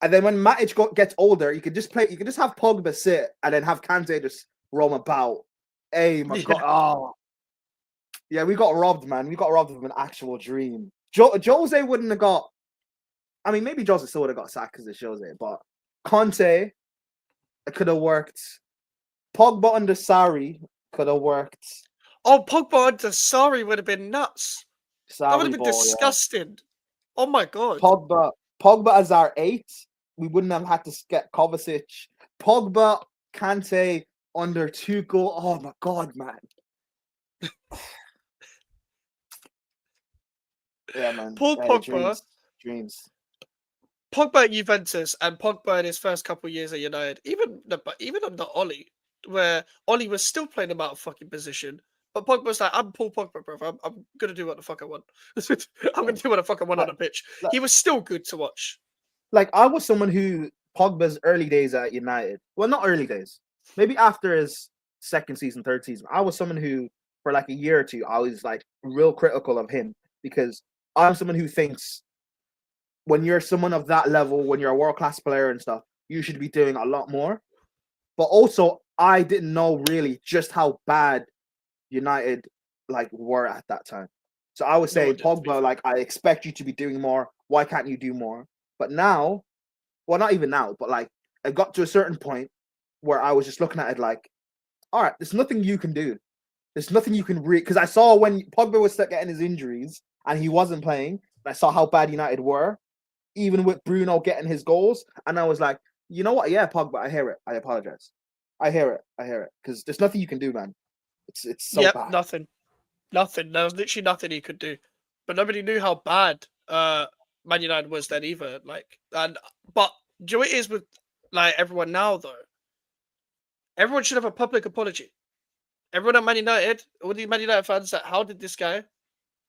and then when Matic gets older, you could just have Pogba sit and then have Kante just roam about. Hey my God! Oh, yeah, we got robbed, man. We got robbed of an actual dream. Jose wouldn't have got. I mean, maybe Jose still would have got sacked because it's Jose, but Conte, it could have worked. Pogba under Sarri could have worked. Oh, Pogba under Sarri would have been nuts. That would Savvy have been ball, disgusting. Oh my god. Pogba as our 8. We wouldn't have had to get Kovacic. Pogba, Kante under Tuchel. Oh my god, man. Yeah, man. Paul Pogba. Dreams. Pogba at Juventus and Pogba in his first couple of years at United, even under Oli, where Oli was still playing him out of fucking position. But Pogba's like, I'm Paul Pogba, bro. I'm gonna do what the fuck I want. I'm gonna do what the fuck I want on the pitch. He was still good to watch. Like, I was someone who Pogba's early days at United. Well, not early days. Maybe after his second season, third season. I was someone who, for like a year or two, I was like real critical of him because I'm someone who thinks when you're someone of that level, when you're a world-class player and stuff, you should be doing a lot more. But also, I didn't know really just how bad United like were at that time. So I was saying, Pogba, like, I expect you to be doing more. Why can't you do more? But now, well, not even now, but like, I got to a certain point where I was just looking at it like, all right, there's nothing you can do. There's nothing you can because I saw when Pogba was getting his injuries and he wasn't playing, I saw how bad United were, even with Bruno getting his goals. And I was like, you know what? Yeah, Pogba, I hear it. I apologize. I hear it. Because there's nothing you can do, man. It's so bad. Nothing. There was literally nothing he could do. But nobody knew how bad Man United was then either. But do you know what it is with like everyone now though? Everyone should have a public apology. Everyone at Man United, all the Man United fans, that how did this guy?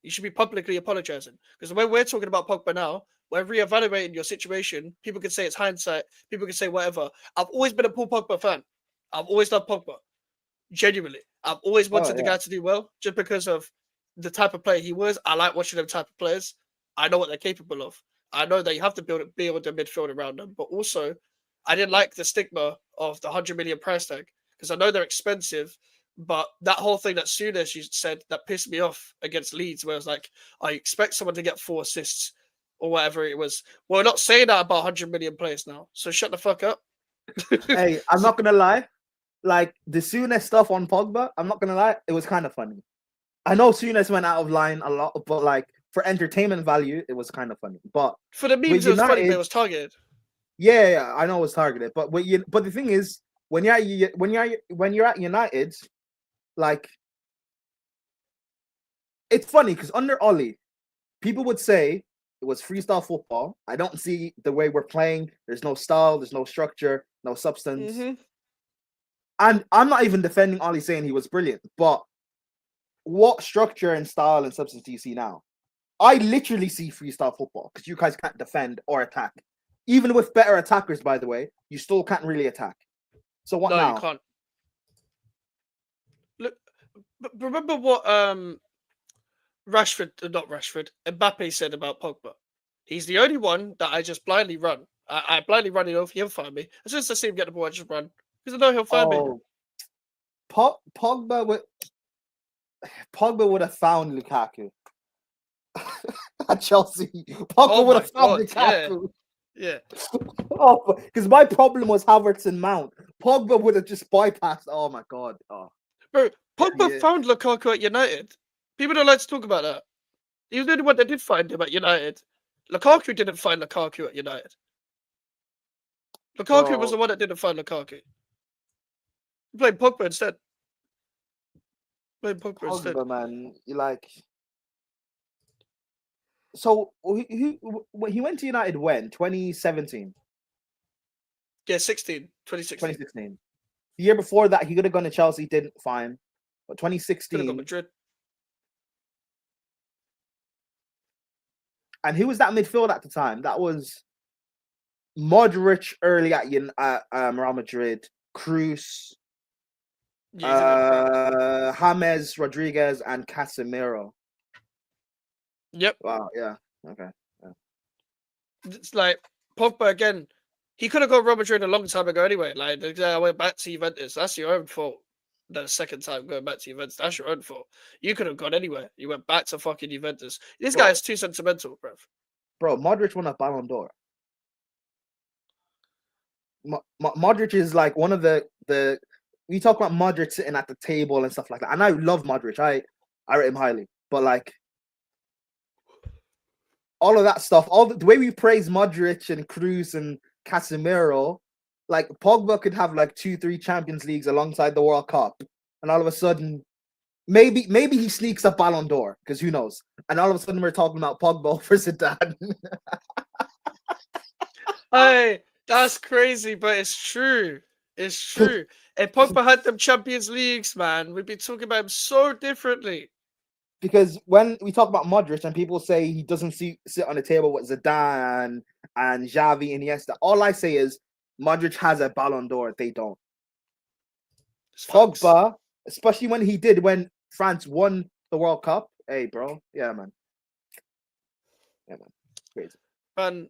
You should be publicly apologizing. Because when we're talking about Pogba now, we're reevaluating your situation. People can say it's hindsight. People can say whatever. I've always been a Paul Pogba fan. I've always loved Pogba. Genuinely. I've always wanted the guy to do well just because of the type of player he was. I like watching them type of players. I know what they're capable of. I know that you have to build a midfield around them. But also, I didn't like the stigma of the 100 million price tag because I know they're expensive. But that whole thing that Souness you said that pissed me off against Leeds, where I was like, I expect someone to get 4 assists or whatever it was. Well, we're not saying that about 100 million players now. So shut the fuck up. Hey, I'm not gonna lie. Like the Souness stuff on Pogba, I'm not gonna lie, it was kind of funny. I know Souness went out of line a lot, but like for entertainment value, it was kind of funny. But for the memes, it was funny, but it was targeted. Yeah, I know it was targeted. But the thing is, when you're at United, like it's funny because under Oli, people would say it was freestyle football. I don't see the way we're playing. There's no style, there's no structure, no substance. Mm-hmm. And I'm not even defending Oli saying he was brilliant, but what structure and style and substance do you see now? I literally see freestyle football because you guys can't defend or attack. Even with better attackers, by the way, you still can't really attack. So what now? No, you can't. Look, remember what Mbappe said about Pogba. He's the only one that I just blindly run. I blindly run it off. He'll find me. As soon as I see him get the ball, I just run. Because I know he'll find me. Pogba would have found Lukaku at Chelsea. Pogba would have found Lukaku. Yeah. Because my problem was Havertz and Mount. Pogba would have just bypassed. Oh my god. Oh. Bro, Pogba found Lukaku at United. People don't like to talk about that. He was the only one that did find him at United. Lukaku didn't find Lukaku at United. Lukaku was the one that didn't find Lukaku. He played Pogba instead. Pogba, man, you like. So he went to United when 2017. Yeah, 2016. The year before that, he could have gone to Chelsea, didn't find. But 2016. Could have gone Madrid. And who was that midfield at the time? That was Modric early at Real Madrid, Cruz, James Rodriguez, and Casemiro. Yep. Wow. Yeah. Okay. Yeah. It's like Pogba again. He could have gone Real Madrid a long time ago anyway. Like I went back to Juventus. That's your own fault. The second time going back to Juventus, that's your own fault. You could have gone anywhere. You went back to fucking Juventus. This guy is too sentimental, bruv. Bro, Modric won a Ballon d'Or. Modric is like one of the we talk about Modric sitting at the table and stuff like that. And I love Modric. I rate him highly. But like all of that stuff, all the way we praise Modric and Cruz and Casemiro, like Pogba could have like 2-3 Champions Leagues alongside the World Cup, and all of a sudden, maybe he sneaks a Ballon d'Or, because who knows? And all of a sudden, we're talking about Pogba over Zidane. Hey, that's crazy, but it's true. It's true. If Pogba had them Champions Leagues, man, we'd be talking about him so differently. Because when we talk about Modric and people say he doesn't sit on the table with Zidane and Xavi and Iniesta, all I say is Modric has a Ballon d'Or. They don't. Pogba, especially when France won the World Cup. Hey, bro. Yeah, man. Crazy. Man,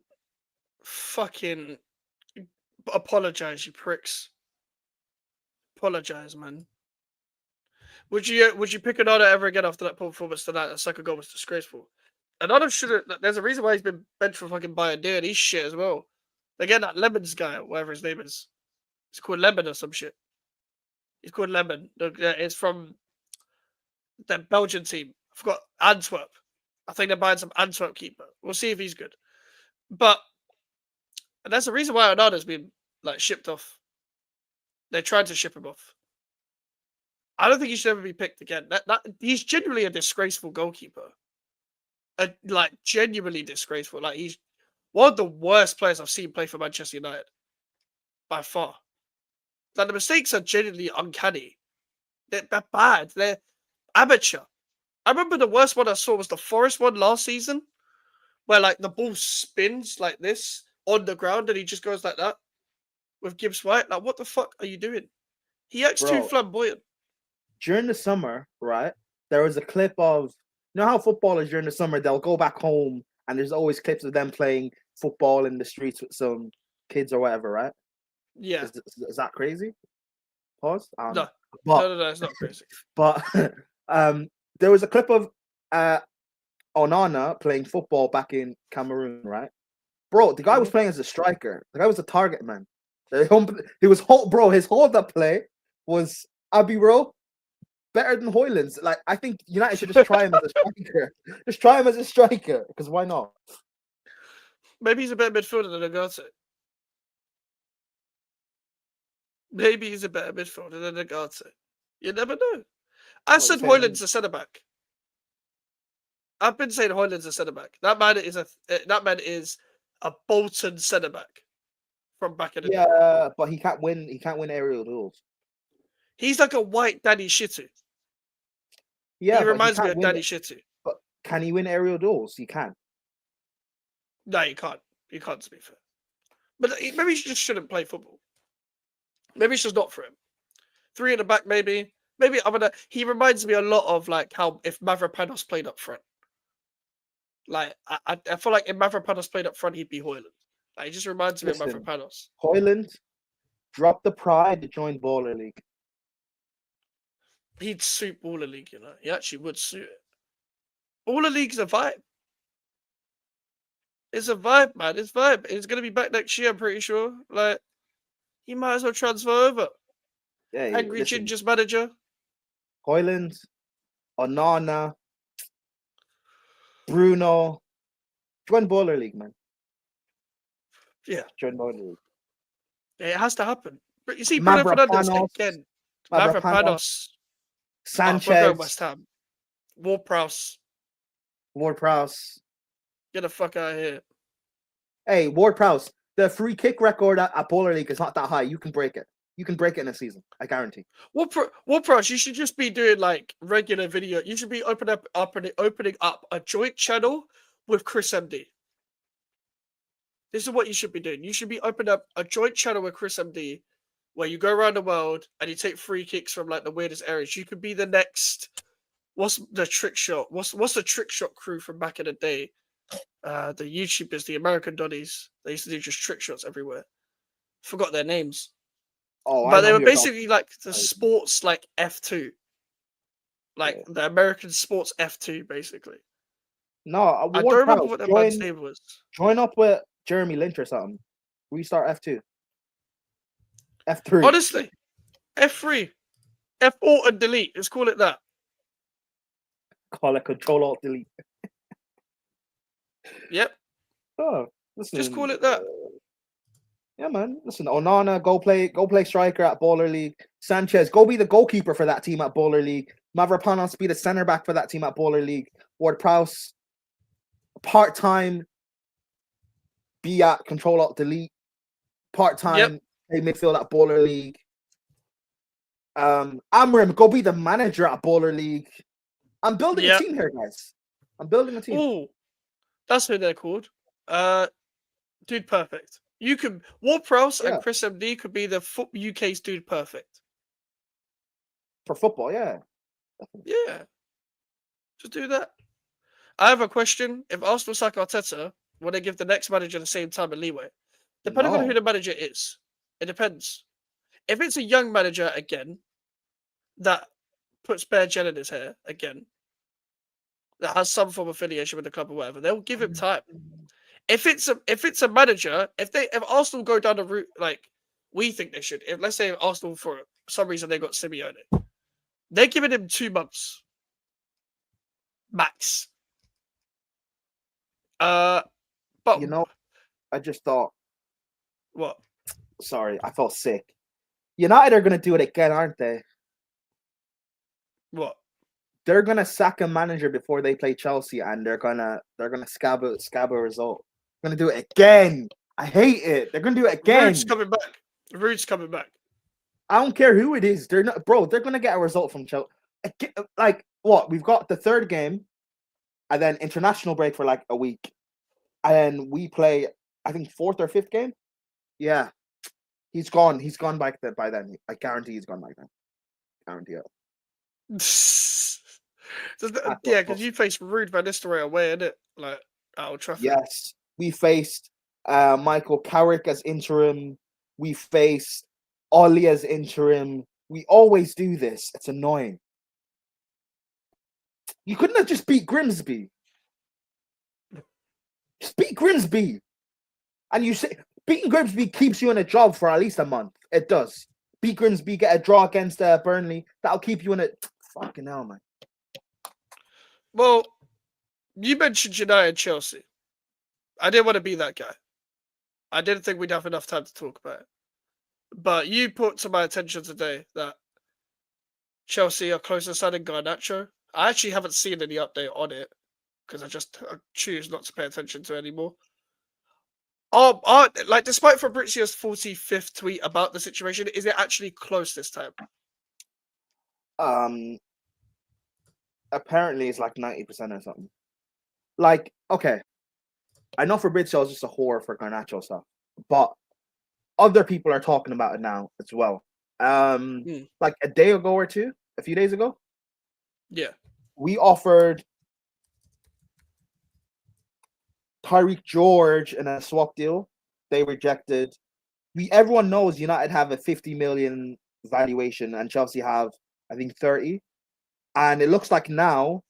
fucking apologize, you pricks. Apologize, man. Would you pick Another ever again after that performance tonight? That second goal was disgraceful. Another should have. There's a reason why he's been benched for fucking Bayern. Dude, he's shit as well. Again, that Lemons guy, whatever his name is, he's called Lemon or some shit. He's called Lemon. It's from the Belgian team. I forgot Antwerp. I think they're buying some Antwerp keeper. We'll see if he's good. But that's the reason why Another's been like shipped off. They're trying to ship him off. I don't think he should ever be picked again. He's genuinely a disgraceful goalkeeper. Like genuinely disgraceful. Like he's one of the worst players I've seen play for Manchester United. By far. Like the mistakes are genuinely uncanny. They're bad. They're amateur. I remember the worst one I saw was the Forest one last season, where like the ball spins like this on the ground and he just goes like that with Gibbs White. Like, what the fuck are you doing? He acts too flamboyant. During the summer, right, there was a clip of, you know how footballers during the summer, they'll go back home and there's always clips of them playing football in the streets with some kids or whatever, right? Yeah. Is that crazy? Pause? No. But, No, it's not crazy. But there was a clip of Onana playing football back in Cameroon, right? Bro, the guy was playing as a striker. The guy was a target man. He was his hold-up play was, I'll be real, better than Hoyland's. Like, I think United should just try him as a striker. Just try him as a striker, because why not? Maybe he's a better midfielder than Agate. Maybe he's a better midfielder than Agate. You never know. I said Hoyland's a centre-back. I've been saying Hoyland's a centre-back. That man is a Bolton centre-back from back in the day. Yeah, but he can't win aerial duels. He's like a white Danny Shitu. Yeah, he reminds me of Danny Shitu. But can he win aerial duels? He can. No, you can't. You can't, to be fair. But maybe he just shouldn't play football. Maybe it's just not for him. 3 in the back, maybe. Maybe he reminds me a lot of like how if Mavropanos played up front. Like I feel like if Mavropanos played up front, he'd be Hoyland. Like, he just reminds me of Mavropanos. Hoyland dropped the pride to join Baller League. He'd suit Baller League, you know. He actually would suit it. Baller League's a vibe. It's a vibe, man. It's vibe. It's gonna be back next year, I'm pretty sure. Like, he might as well transfer over. Yeah, Angry Ginger's manager. Hoyland, Onana, Bruno. Join Baller League, man. Yeah. Join Baller League. Yeah, it has to happen. But you see, Bruno Fernandes again. Mavropanos. Sanchez. West Ham. Ward-Prowse. Get the fuck out of here. Hey, Ward-Prowse. The free kick record at Baller League is not that high. You can break it. You can break it in a season. I guarantee. Ward-Prowse, you should just be doing like regular video. You should be opening up a joint channel with Chris MD. This is what you should be doing. You should be opening up a joint channel with Chris MD where you go around the world and you take free kicks from like the weirdest areas. You could be the next. What's the trick shot? What's the trick shot crew from back in the day? The YouTubers, the American Donnies. They used to do just trick shots everywhere. Forgot their names. Oh, but they were basically like the sports like F2. Like the American sports F2, basically. No, I don't remember what their man's name was. Join up with Jeremy Lynch or something. Restart F2. F3. Honestly, F3. F4 and delete. Let's call it that. Call it Control Alt Delete. Yep. Oh, listen, Just call it that. Yeah, man. Listen, Onana, go play striker at Baller League. Sanchez, go be the goalkeeper for that team at Baller League. Mavropanos, be the center back for that team at Baller League. Ward-Prowse, part-time, be at Control Alt Delete. Part-time, play midfield at Baller League. Amrim, go be the manager at Baller League. I'm building a team here, guys. I'm building a team. Oh, that's who they're called. Dude Perfect. You could Ward-Prowse and Chris MD could be the UK's Dude Perfect. For football, yeah. Yeah. Just do that. I have a question. If Arsenal sack Arteta, will they give the next manager the same time and leeway? Depending on who the manager is. It depends. If it's a young manager again, that puts bare gel in his hair again, that has some form of affiliation with the club or whatever, they'll give him time. If it's a manager, if Arsenal go down the route like we think they should, if let's say Arsenal for some reason they got Simeone, they're giving him 2 months max. But I just thought. What? Sorry, I felt sick. United are going to do it again, aren't they? What? They're going to sack a manager before they play Chelsea, and they're gonna scab a result. They're going to do it again. I hate it. They're going to do it again. Rude's coming back. I don't care who it is. They're not, bro. They're going to get a result from Chelsea. Like what? We've got the 3rd game, and then international break for like a week, and then we play. I think 4th or 5th game. Yeah, he's gone. He's gone by then. I guarantee he's gone by then. Guarantee it. Yeah, because you faced Rude Van Nistelrooy away, innit? Like at Old Trafford. Yes, we faced Michael Carrick as interim. We faced Ollie as interim. We always do this. It's annoying. You couldn't have just beat Grimsby. Just beat Grimsby. And you say beating Grimsby keeps you in a job for at least a month. It does. Beat Grimsby, get a draw against Burnley. That'll keep you in it. Fucking hell, man. Well, you mentioned United Chelsea. I didn't want to be that guy. I didn't think we'd have enough time to talk about it. But you put to my attention today that Chelsea are close to signing Garnacho. I actually haven't seen any update on it because I choose not to pay attention to it anymore. Like despite Fabrizio's 45th tweet about the situation, is it actually close this time? Apparently it's like 90% or something. Like, okay, I know Fabrizio is just a whore for Garnacho stuff, but other people are talking about it now as well. Like a day ago or two, a few days ago. Yeah, we offered Tyreek George in a swap deal. They rejected. Everyone knows United have a 50 million valuation and Chelsea have, I think, 30. And it looks like now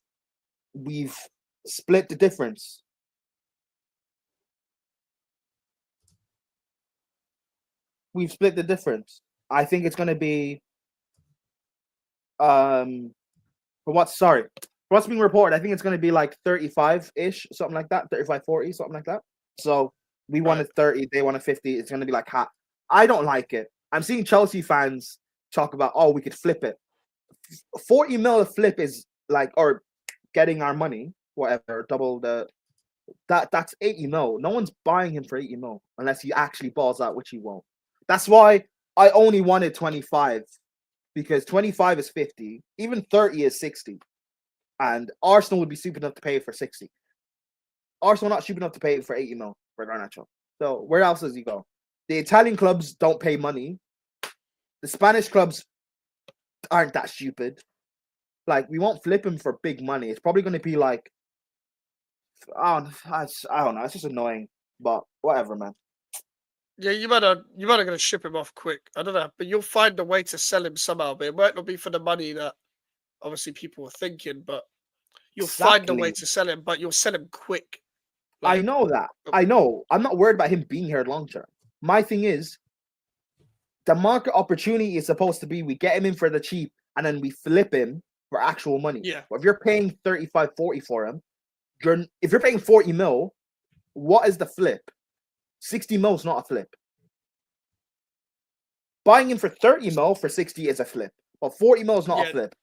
we've split the difference. We've split the difference. I think it's going to be for what's being reported, I think it's going to be like 35-ish, something like that, 35-40, something like that. So we wanted 30, they wanted 50. It's going to be like half. I don't like it. I'm seeing Chelsea fans talk about, oh, we could flip it. 40 mil flip is like, or getting our money, whatever, double that's 80 mil. No one's buying him for 80 mil unless he actually balls out, which he won't. That's why I only wanted 25, because 25 is 50, even 30 is 60. And Arsenal would be stupid enough to pay for 60. Arsenal not stupid enough to pay for 80 mil for Garnacho. So where else does he go? The Italian clubs don't pay money. The Spanish clubs aren't that stupid. Like, we won't flip him for big money. It's probably going to be like, I don't know. It's just annoying, but whatever, man. Yeah, you might are going to ship him off quick. I don't know, but you'll find a way to sell him somehow. But it might not be for the money that obviously people were thinking, but you'll find a way to sell him, but you'll sell him quick. Like, I know that. I know. I'm not worried about him being here long term. My thing is, the market opportunity is supposed to be we get him in for the cheap and then we flip him for actual money. Yeah. But if you're paying 35, 40 for him, if you're paying 40 mil what is the flip? 60 mil is not a flip. Buying him for 30 mil for 60 is a flip, but 40 mil is not a flip.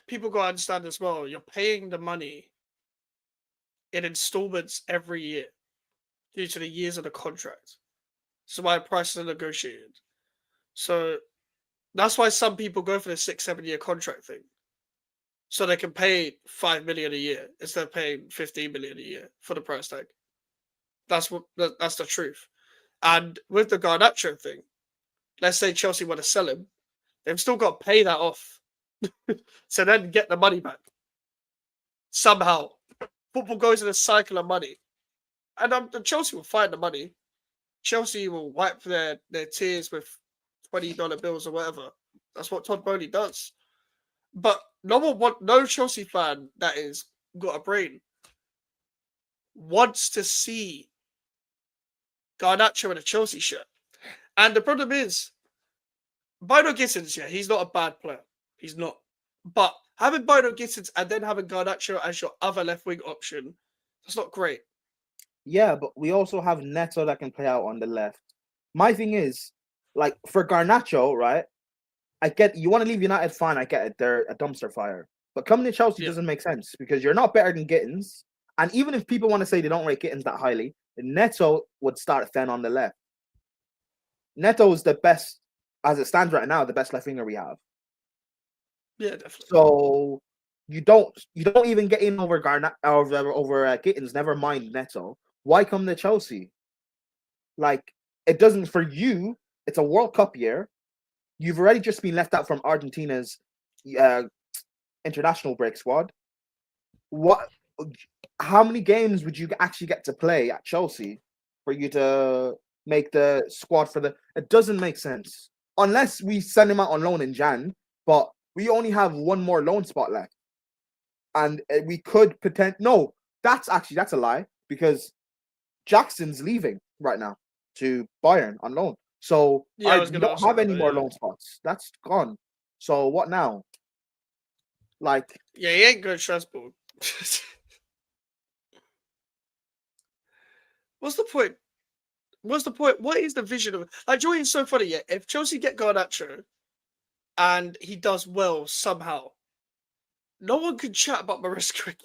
People got to understand as well, you're paying the money in installments every year due to the years of the contract. So why prices are negotiated. So that's why some people go for the 6-7 year contract thing. So they can pay 5 million a year instead of paying 15 million a year for the price tag. That's the truth. And with the Garnacho thing, let's say Chelsea want to sell him, they've still got to pay that off. So then get the money back. Somehow. Football goes in a cycle of money. And Chelsea will find the money. Chelsea will wipe their tears with $20 bills or whatever. That's what Todd Bowley does. But no Chelsea fan that is got a brain wants to see Garnacho in a Chelsea shirt. And the problem is, Bino Gittins, yeah, he's not a bad player. He's not. But having Bino Gittins and then having Garnacho as your other left wing option, that's not great. Yeah, but we also have Neto that can play out on the left. My thing is, like, for Garnacho, right? I get you want to leave United, fine. I get it. They're a dumpster fire. But coming to Chelsea doesn't make sense because you're not better than Gittins. And even if people want to say they don't rate Gittins that highly, Neto would start then on the left. Neto is the best, as it stands right now, the best left winger we have. Yeah, definitely. So you don't even get in over Gittins. Never mind Neto. Why come to Chelsea? Like, it doesn't for you. It's a World Cup year. You've already just been left out from Argentina's international break squad. How many games would you actually get to play at Chelsea for you to make the squad for the? It doesn't make sense unless we send him out on loan in Jan. But we only have one more loan spot left, and we could No, that's a lie because Jackson's leaving right now to Bayern on loan. So we don't have any more loan spots. That's gone. So what now? Like, yeah, he ain't going to Strasbourg. What's the point? What is the vision of it? Like, Joey is so funny. Yeah, if Chelsea get Garnacho and he does well somehow, no one can chat about Maresca again.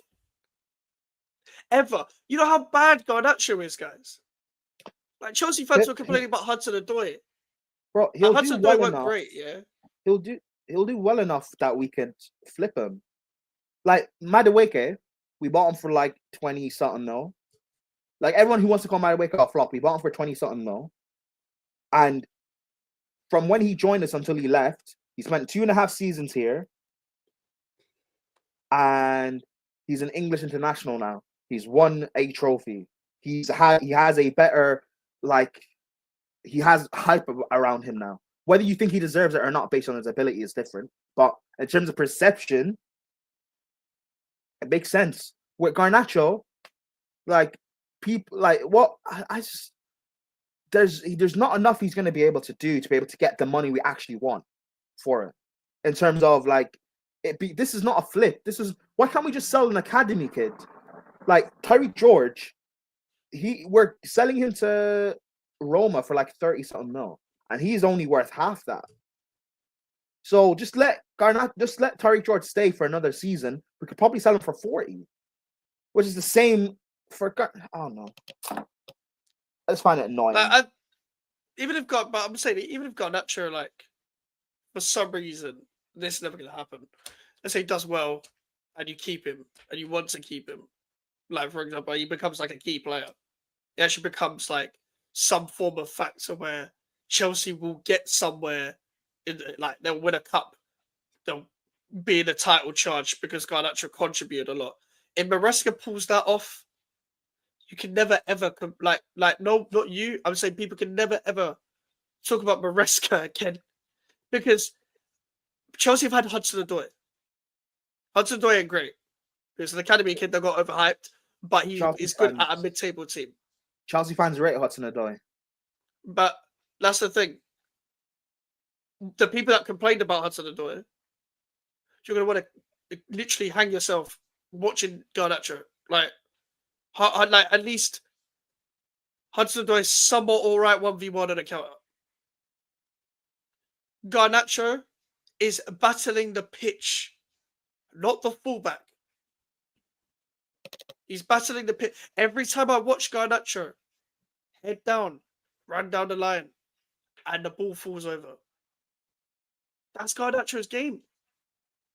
Ever. You know how bad Garnacho is, guys. Like, Chelsea fans were complaining about Hudson-Odoi. Bro, he'll do well enough. Great, yeah. He'll do well enough that we can flip him. Like Madueke, we bought him for like 20 something mil. Like, everyone who wants to call Madueke a flop, we bought him for 20 something mil. And from when he joined us until he left, he spent 2.5 seasons here. And he's an English international now. He's won a trophy. He has a better, like, he has hype around him now. Whether you think he deserves it or not based on his ability is different. But in terms of perception, it makes sense. With Garnacho, like, people, like, what? I just, there's not enough he's going to be able to do to be able to get the money we actually want for it. In terms of, like, this is not a flip. Why can't we just sell an academy kid? Like, Tyreek George, we're selling him to Roma for like 30-something mil, and he's only worth half that. So just let Tyreek George stay for another season. We could probably sell him for 40, which is the same for. I don't know. I just find it annoying. Even if Garnacho, like, for some reason, this is never going to happen. Let's say he does well, and you keep him, and you want to keep him. Like, for example, he becomes like a key player. He actually becomes like some form of factor where Chelsea will get somewhere, like, they'll win a cup, they'll be in a title charge because Garnacho contributed a lot. If Maresca pulls that off, you can never ever no, not you. I'm saying people can never ever talk about Maresca again because Chelsea have had Hudson-Odoi. Hudson-Odoi ain't great. He's an academy kid that got overhyped, but he is good at a mid-table team. Chelsea fans rate Hudson-Odoi. But that's the thing. The people that complained about Hudson-Odoi, you're going to want to literally hang yourself watching Garnacho. Like, Like at least Hudson-Odoi is somewhat all right 1v1 on a counter. Garnacho is battling the pitch, not the fullback. He's battling the pitch. Every time I watch Garnacho, head down, run down the line, and the ball falls over. That's Garnacho's game.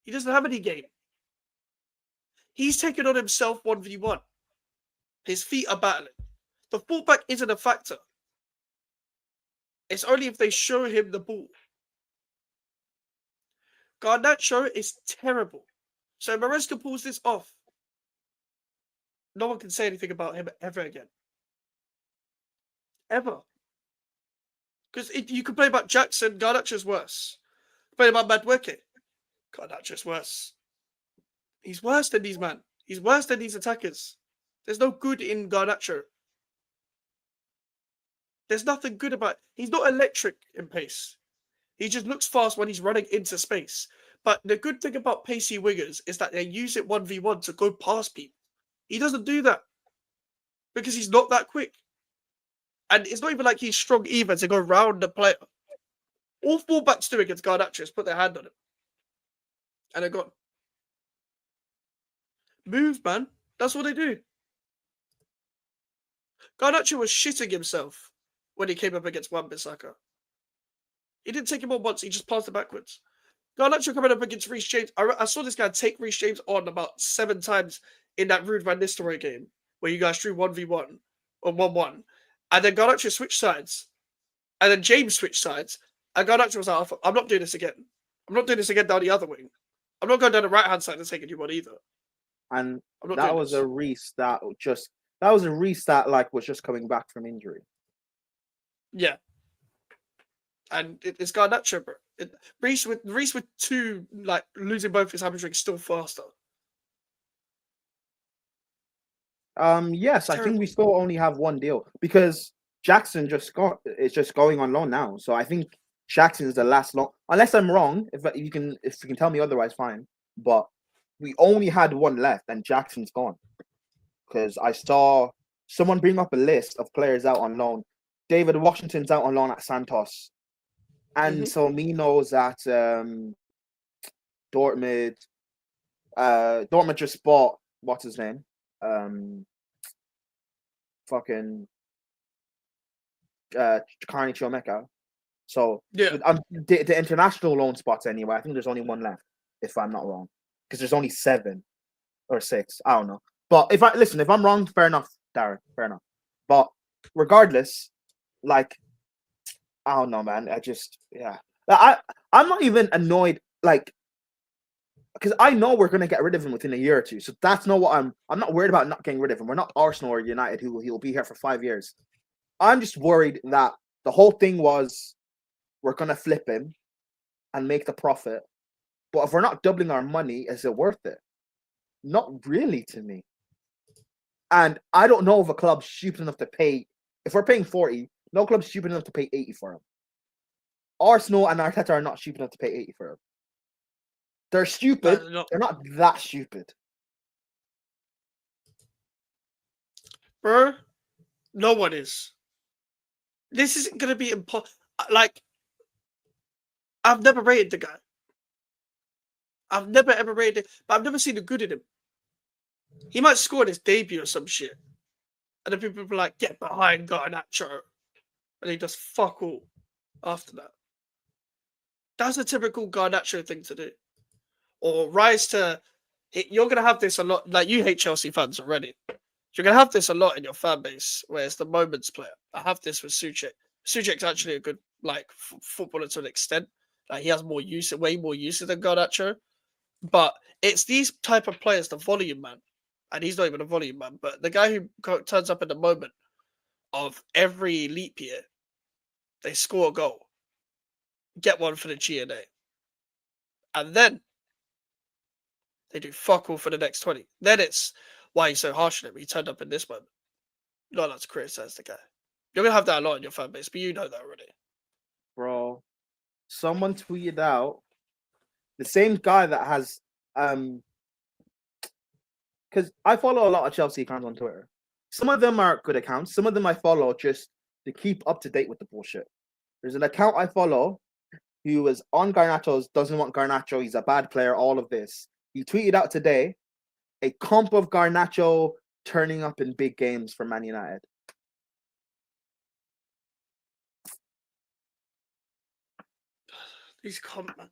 He doesn't have any game. He's taken on himself 1v1. His feet are battling. The fullback isn't a factor. It's only if they show him the ball. Garnacho is terrible. So Maresca pulls this off. No one can say anything about him ever again. Ever. Because you can play about Jackson, Garnacho's worse. Play about Madueke, Garnacho's worse. He's worse than these men. He's worse than these attackers. There's no good in Garnacho. There's nothing good about. He's not electric in pace. He just looks fast when he's running into space. But the good thing about pacey wingers is that they use it 1v1 to go past people. He doesn't do that because he's not that quick. And it's not even like he's strong either to go round the player. All fullbacks do against Garnacho is put their hand on him. And they're gone. Move, man. That's what they do. Garnacho was shitting himself when he came up against Wan-Bissaka. He didn't take him on once, he just passed it backwards. Garnacho coming up against Reece James. I saw this guy take Reece James on about 7 times in that Ruud van Nistelrooy game where you guys drew 1v1 or 1-1. And then Garnacho switched sides. And then James switched sides. And Garnacho was like, I'm not doing this again. I'm not doing this again down the other wing. I'm not going down the right-hand side and taking you on either. And that was a Reece that was just coming back from injury. Yeah. And it's Garnacho, bro. Reece with 2, like, losing both his hamstrings still faster. Yes, I think we still only have one deal because Jackson is just going on loan now. So I think Jackson is the last loan. Unless I'm wrong, if you can tell me otherwise, fine. But we only had one left, and Jackson's gone. Because I saw someone bring up a list of players out on loan. David Washington's out on loan at Santos, and so Mino's at Dortmund. Dortmund just bought what's his name? Fucking Carney Chiomeka. So yeah, the international loan spots anyway. I think there's only one left, if I'm not wrong, because there's only 7 or 6. I don't know. But if I'm wrong, fair enough, Darren. Fair enough. But regardless, like, I don't know, man. I'm not even annoyed, like, because I know we're gonna get rid of him within a year or two. So that's not what I'm not worried about not getting rid of him. We're not Arsenal or United he'll be here for 5 years. I'm just worried that the whole thing was we're gonna flip him and make the profit. But if we're not doubling our money, is it worth it? Not really to me. And I don't know if a club's stupid enough to pay. If we're paying 40, no club's stupid enough to pay 80 for him. Arsenal and Arteta are not stupid enough to pay 80 for him. They're stupid. They're not that stupid. Bro, no one is. This isn't going to be impossible. Like, I've never rated the guy. I've never ever rated it, but I've never seen the good in him. He might score in his debut or some shit. And then people be like, get behind Garnacho. And he does fuck all after that. That's a typical Garnacho thing to do. Or rise to... You're going to have this a lot. Like, you hate Chelsea fans already. You're going to have this a lot in your fan base, where it's the moments player. I have this with Souček. Souček's actually a good, like, footballer to an extent. Like, he has more use, way more use than Garnacho. But it's these type of players, the volume man. And he's not even a volume man, but the guy who turns up in the moment of every leap year, they score a goal, get one for the GNA, and then they do fuck all for the next 20. Then it's why he's so harsh on him. He turned up in this moment. Not not to criticize the guy. You're going to have that a lot in your fan base, but you know that already. Bro, someone tweeted out, the same guy that has... because I follow a lot of Chelsea fans on Twitter. Some of them are good accounts. Some of them I follow just to keep up to date with the bullshit. There's an account I follow who was on Garnacho's, doesn't want Garnacho, he's a bad player, all of this. He tweeted out today a comp of Garnacho turning up in big games for Man United. These comp, man.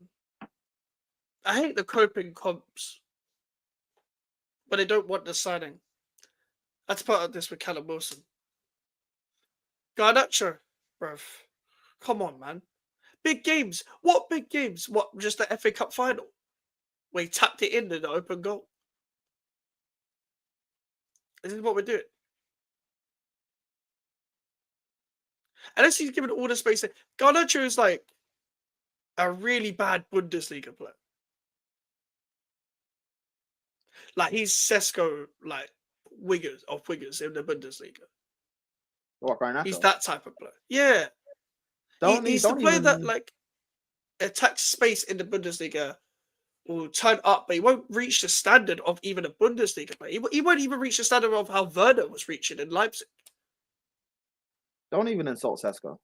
I hate the coping comps, but they don't want the signing. That's part of this with Callum Wilson. Garnacho, bruv. Come on, man. Big games. What big games? What, just the FA Cup final? Where he tapped it in the open goal. This is what we're doing. Unless he's given all the space. Garnacho is like a really bad Bundesliga player. Like he's Sesko, like wingers in the Bundesliga. What, Garnacho? He's that type of player. Yeah. He's the player that like attacks space in the Bundesliga, will turn up, but he won't reach the standard of even a Bundesliga player. He won't even reach the standard of how Werner was reaching in Leipzig. Don't even insult Sesko.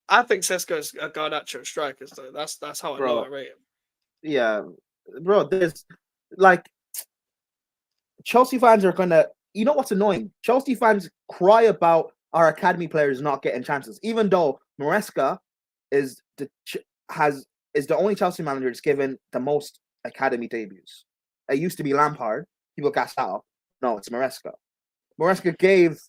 I think Sesko's a Garnacho striker, so that's how I rate him. Yeah, bro, there's like Chelsea fans are gonna, you know what's annoying? Chelsea fans cry about our academy players not getting chances, even though Maresca is the only Chelsea manager that's given the most academy debuts. It used to be Lampard. People gassed out. No, it's Maresca. Maresca gave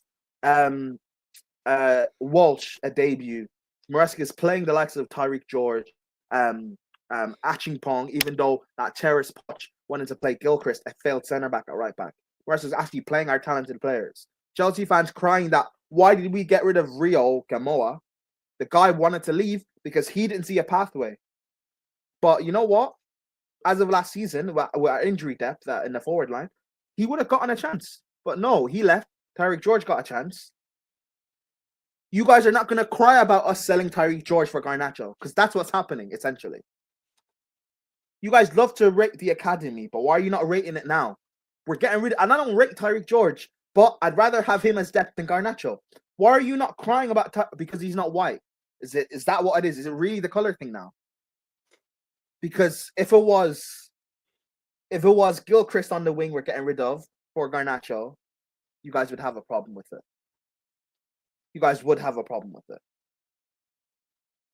Walsh a debut. Maresca is playing the likes of Tyreek George, Pong, even though that Terrace Poch wanted to play Gilchrist, a failed centre back at right back. Maresca is actually playing our talented players. Chelsea fans crying that why did we get rid of Rio Gamoa? The guy wanted to leave because he didn't see a pathway. But you know what? As of last season, with our injury depth in the forward line, he would have gotten a chance. But no, he left. Tyreek George got a chance. You guys are not going to cry about us selling Tyreek George for Garnacho because that's what's happening, essentially. You guys love to rate the academy, but why are you not rating it now? We're getting rid of, and I don't rate Tyreek George, but I'd rather have him as depth than Garnacho. Why are you not crying about because he's not white? Is that what it is? Is it really the color thing now? Because if it was Gilchrist on the wing we're getting rid of for Garnacho, you guys would have a problem with it. You guys would have a problem with it.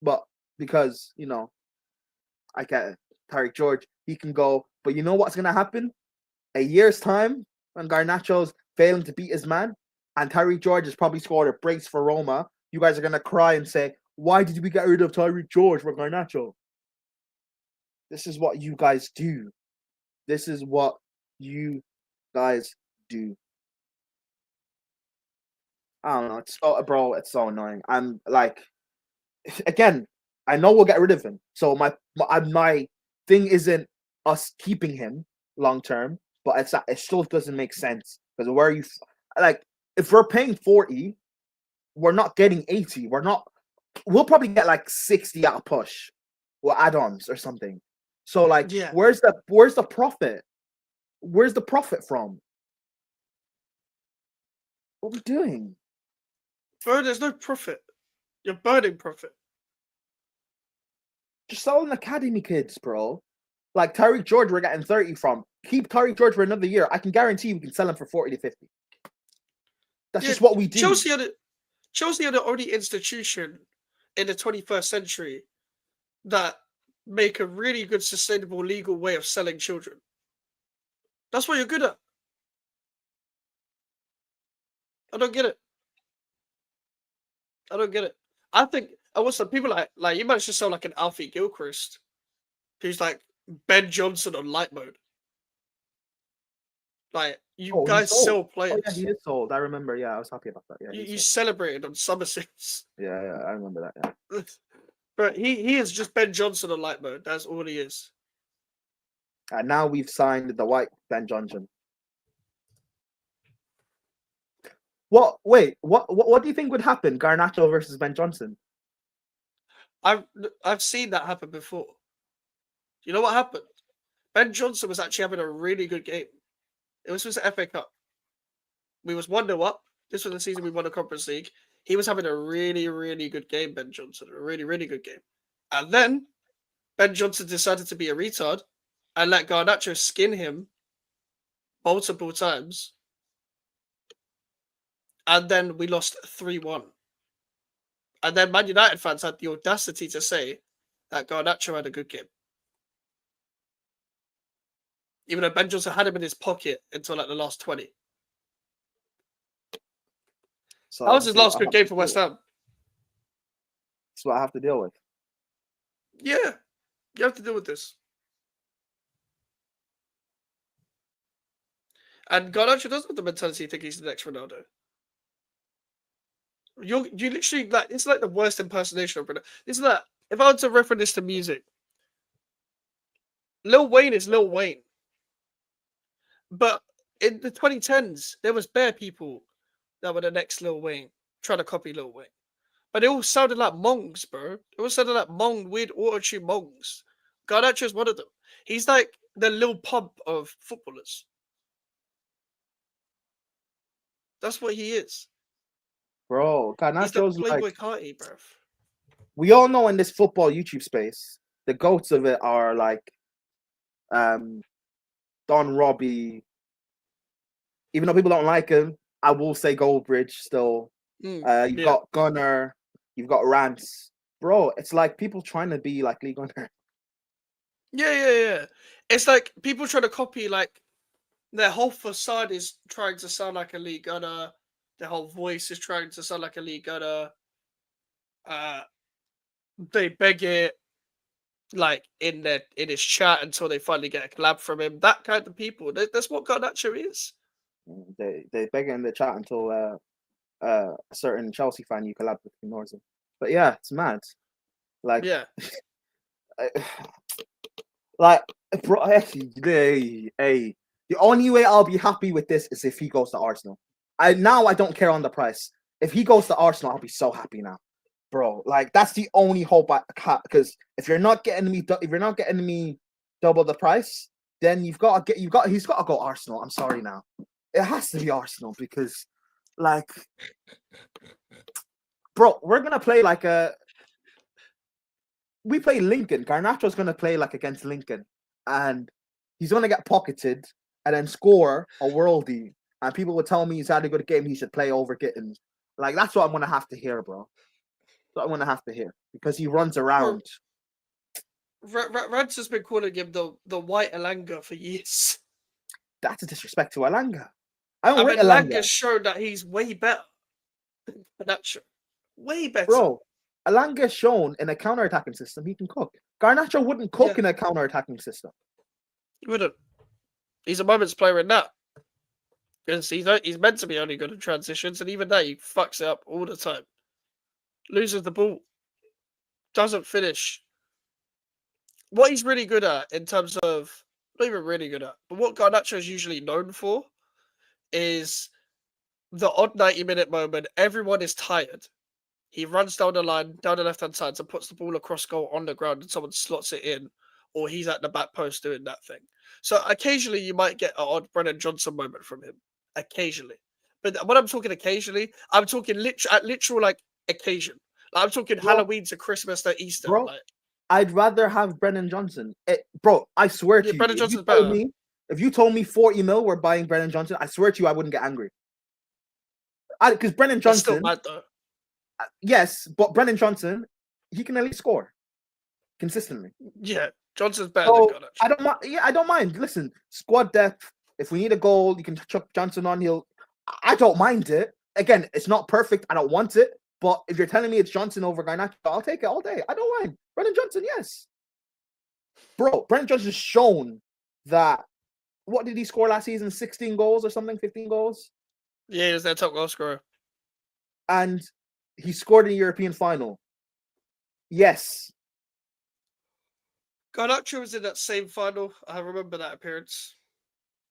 But because, you know, I get it. Tyreek George, he can go. But you know what's going to happen? A year's time, when Garnacho's failing to beat his man, and Tyreek George has probably scored a brace for Roma, you guys are going to cry and say, why did we get rid of Tyreek George for Garnacho? This is what you guys do. This is what you guys do. I don't know. It's so annoying. I'm like, again, I know we'll get rid of him. So my thing isn't us keeping him long term, but it still doesn't make sense because where are you like if we're paying 40, we're not getting 80. We'll probably get like 60 at a push or add-ons or something. So like, yeah. Where's the profit? Where's the profit from? What are we doing? Bro, there's no profit. You're burning profit. Just selling academy kids, bro. Like Tyreek George, we're getting 30 from. Keep Tyreek George for another year. I can guarantee we can sell him for 40 to 50. That's just what we do. Chelsea are the only institution in the 21st century that make a really good, sustainable, legal way of selling children. That's what you're good at. I don't get it. I think some people like you managed to sell like an Alfie Gilchrist, who's like Ben Johnson on light mode. Like you guys sell players. Oh, yeah, he is sold. I remember. Yeah, I was happy about that. Yeah, you celebrated on SummerSix. Yeah, I remember that. Yeah. But he is just Ben Johnson on light mode. That's all he is. And now we've signed the white Ben Johnson. What do you think would happen? Garnacho versus Ben Johnson? I've seen that happen before. You know what happened? Ben Johnson was actually having a really good game. It was the FA Cup. We was 1-0 up. This was the season we won the Conference League. He was having a really, really good game, Ben Johnson. A really, really good game. And then Ben Johnson decided to be a retard and let Garnacho skin him multiple times. And then we lost 3-1. And then Man United fans had the audacity to say that Garnacho had a good game. Even though Ben Johnson had him in his pocket until like the last 20. So That was his last good game for West Ham. That's what I have to deal with. Yeah, you have to deal with this. And Garnacho doesn't have the mentality to think he's the next Ronaldo. You literally like it's like the worst impersonation of Ronaldo. Isn't that if I were to reference this to music, Lil Wayne is Lil Wayne. But in the 2010s, there was bare people that were the next Lil Wayne trying to copy Lil Wayne. But it all sounded like mongs, bro. It all sounded like weird auto-tune mongs. Garnacho is one of them. He's like the Lil Pump of footballers. That's what he is. Bro, He's the Garnacho's Playboy like... Carti, bro. We all know in this football YouTube space, the goats of it are like Don Robbie. Even though people don't like him, I will say Goldbridge still. You've got Gunner, you've got Rance. Bro, it's like people trying to be like Lee Gunner. Yeah. It's like people trying to copy, like, their whole facade is trying to sound like a Lee Gunner. Their whole voice is trying to sound like a Lee Gunner. They beg it, like, in his chat until they finally get a collab from him. That kind of people. That's what Garnacho is. They beg it in the chat until a certain Chelsea fan you collab with ignores him. But yeah, it's mad. Like, Yeah. Like, bro, hey, the only way I'll be happy with this is if he goes to Arsenal. I don't care on the price. If he goes to Arsenal, I'll be so happy now, bro. Like, that's the only hope I have. Because if you're not getting me double the price, then he's got to go Arsenal. I'm sorry now. It has to be Arsenal because, like, bro, we're gonna play like we play Lincoln. Garnacho's gonna play like against Lincoln, and he's gonna get pocketed and then score a worldie. And people would tell me he's had a good game. He should play over Gittins. Like, that's what I'm gonna have to hear, bro. That's what I'm gonna have to hear because he runs around. Rance has been calling him the white Elanga for years. That's a disrespect to Elanga. I don't rate Elanga Elanga. showed that he's way better than Garnacho. Way better. Bro, Elanga's shown in a counter-attacking system he can cook. Garnacho wouldn't cook in a counter-attacking system. He wouldn't. He's a moments player in that. Because he's meant to be only good at transitions, and even that, he fucks it up all the time. Loses the ball. Doesn't finish. What he's really good at in terms of... Not even really good at, but what Garnacho is usually known for is the odd 90-minute moment. Everyone is tired. He runs down the line, down the left-hand side, and puts the ball across goal on the ground, and someone slots it in, or he's at the back post doing that thing. So occasionally you might get an odd Brennan Johnson moment from him. Occasionally. But when I'm talking occasionally, I'm talking literal like occasion. Like, I'm talking Halloween to Christmas to Easter. Bro, like. I'd rather have Brennan Johnson. Bro, I swear to you. Brennan Johnson's better. If you told me 40 mil we're buying Brennan Johnson, I swear to you I wouldn't get angry. Because Brennan Johnson... It's still mad though. Yes, but Brennan Johnson, he can at least score consistently. Yeah, Johnson's better than Garnacho. I don't mind. Listen, squad depth. If we need a goal, you can chuck Johnson on. I don't mind it. Again, it's not perfect. I don't want it. But if you're telling me it's Johnson over Garnacho, I'll take it all day. I don't mind. Brennan Johnson, yes. Bro, Brennan Johnson's shown that. What did he score last season? 16 goals or something? 15 goals? Yeah, he was their top goal scorer. And he scored in the European final. Yes. Garnacho was in that same final. I remember that appearance.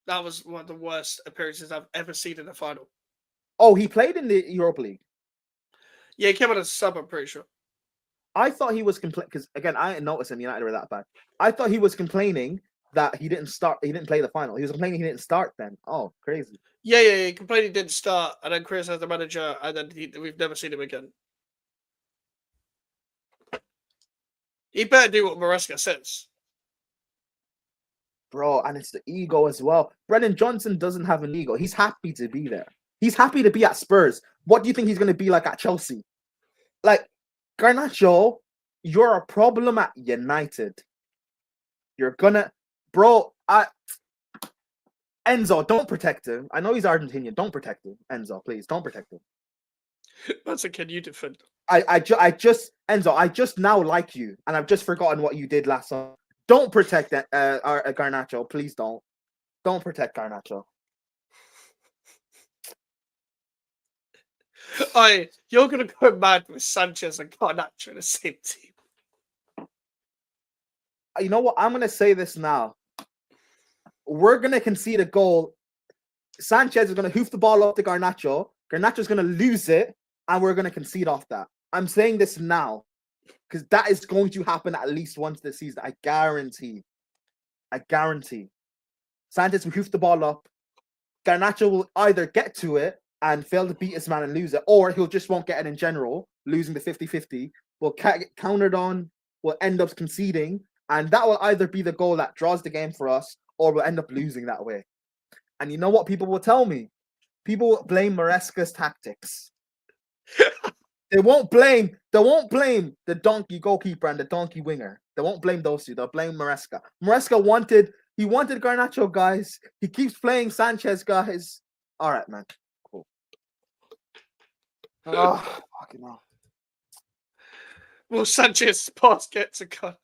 That was one of the worst appearances I've ever seen in a final. Oh, he played in the Europa League? Yeah, he came on as a sub, I'm pretty sure. I thought he was complaining, because again, I didn't notice him United were that bad. I thought he was complaining that he didn't start. He didn't play the final. He was complaining he didn't start then. Oh, crazy. Yeah. He complained he didn't start, and then Chris as the manager, and then we've never seen him again. He better do what Maresca says. Bro, and it's the ego as well. Brennan Johnson doesn't have an ego. He's happy to be there. He's happy to be at Spurs. What do you think he's going to be like at Chelsea? Like, Garnacho, you're a problem at United. You're gonna... Bro, Enzo, don't protect him. I know he's Argentinian. Don't protect him. Enzo, please, don't protect him. That's can you defend? I just Enzo, I just now like you, and I've just forgotten what you did last summer. Don't protect Garnacho, please don't. Don't protect Garnacho. You're gonna go mad with Sanchez and Garnacho in the same team. You know what? I'm gonna say this now. We're gonna concede a goal. Sanchez is gonna hoof the ball up to Garnacho. Garnacho's gonna lose it, and we're gonna concede off that. I'm saying this now because that is going to happen at least once this season. I guarantee. Sanchez will hoof the ball up. Garnacho will either get to it and fail to beat his man and lose it, or he'll just won't get it in general, losing the 50-50. We'll get countered on, we'll end up conceding, and that will either be the goal that draws the game for us, or we'll end up losing that way. And you know what people will tell me? People will blame Maresca's tactics. They won't blame the donkey goalkeeper and the donkey winger. They won't blame those two. They'll blame Maresca. Maresca wanted Garnacho, guys. He keeps playing Sanchez, guys. All right, man. Cool. Oh, fucking hell. Will Sanchez pass get to Garnacho?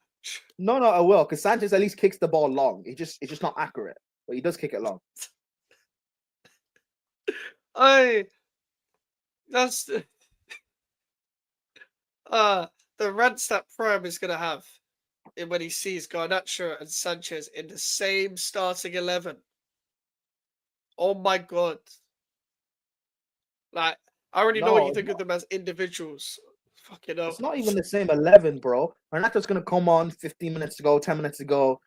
No, I will, because Sanchez at least kicks the ball long. It's just not accurate, but he does kick it long. That's the rants that Prime is gonna have when he sees Garnacho and Sanchez in the same starting 11. Oh my god! Like, I already know what you think of them as individuals. Fucking hell. It's not even the same 11, bro. Garnacho's gonna come on 15 minutes ago, 10 minutes ago.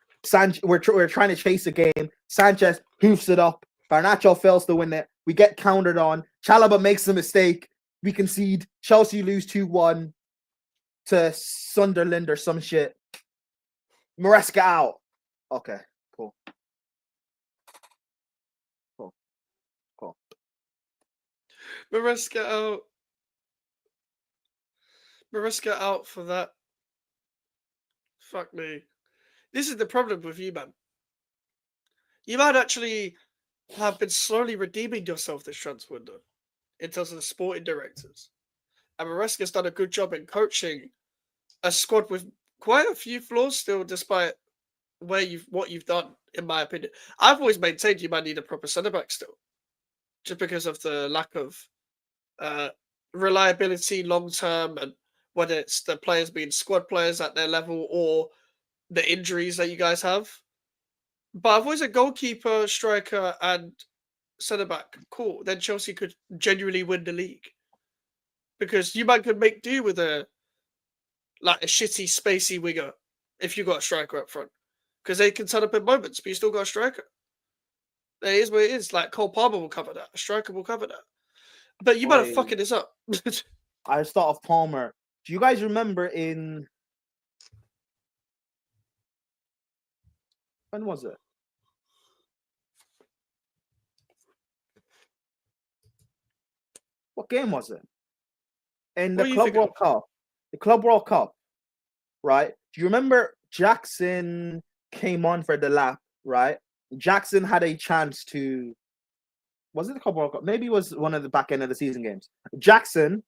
We're trying to chase a game. Sanchez hoofs it up. Garnacho fails to win it. We get countered on. Chalobah makes a mistake. We concede. Chelsea lose 2-1 to Sunderland or some shit. Maresca out. Okay, cool. Maresca out for that. Fuck me. This is the problem with you, man. You might actually have been slowly redeeming yourself this transfer window in terms of the sporting directors. And Maresca's done a good job in coaching a squad with quite a few flaws still, despite what you've done, in my opinion. I've always maintained you might need a proper centre-back still, just because of the lack of reliability long-term, and whether it's the players being squad players at their level or the injuries that you guys have. But I've always a goalkeeper, striker, and centre-back. Cool. Then Chelsea could genuinely win the league. Because you might could make do with a shitty, spacey winger if you got a striker up front. Because they can turn up in moments, but you still got a striker. That is what it is. Like, Cole Palmer will cover that. A striker will cover that. But you might have fucking this up. I start off Palmer. Do you guys remember in... When was it? What game was it? In the Club World Cup. The Club World Cup, right? Do you remember Jackson came on for the lap, right? Jackson had a chance to... Was it the Club World Cup? Maybe it was one of the back end of the season games. Jackson,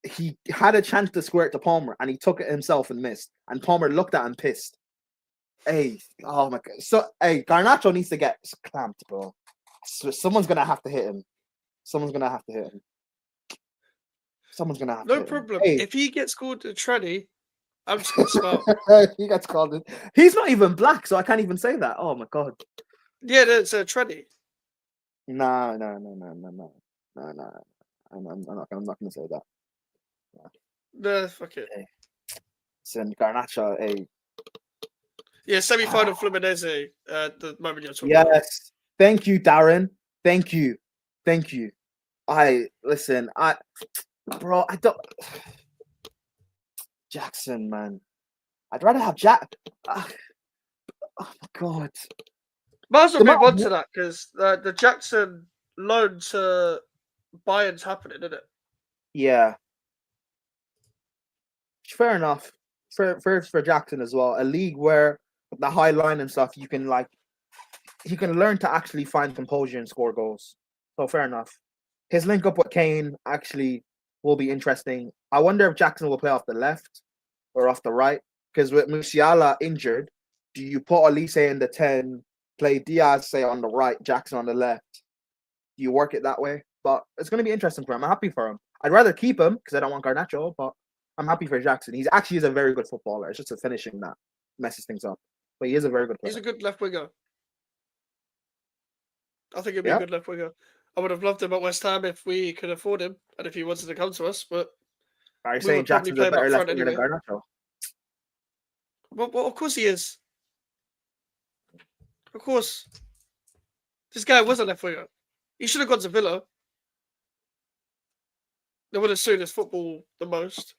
he had a chance to square it to Palmer, and he took it himself and missed. And Palmer looked at him pissed. Hey, oh my god. So, hey, Garnacho needs to get clamped, bro. So someone's going to have to hit him. No problem. Hey. If he gets called a tranny, I'm just going to smile. He gets called it. He's not even black, so I can't even say that. Oh my god. Yeah, it's a tranny. No. I'm not going to say that. No, fuck it. Hey. Listen, Garnacho, hey. Yeah, semi-final Fluminense. The moment you're talking about. Yes. Thank you, Darren. Thank you. Bro, I don't. Jackson, man. I'd rather have Jack. Oh my god. Might as well The move on amount- to that because the Jackson loan to Bayern's happening, isn't it? Yeah. Fair enough. For Jackson as well. A league where the high line and stuff, you can learn to actually find composure and score goals. So fair enough. His link up with Kane actually will be interesting. I wonder if Jackson will play off the left or off the right. Because with Musiala injured, do you put Elise in the 10, play Diaz, say, on the right, Jackson on the left? Do you work it that way? But it's going to be interesting for him. I'm happy for him. I'd rather keep him because I don't want Garnacho, but I'm happy for Jackson. He's actually is a very good footballer. It's just the finishing that messes things up. But he is a very good player. He's a good left winger. I think he'd be a good left winger. I would have loved him at West Ham if we could afford him and if he wanted to come to us. But Are you saying Jackson's a better left winger than Garnacho? Well, of course he is. Of course. This guy was a left winger. He should have gone to Villa. They would have suited his football the most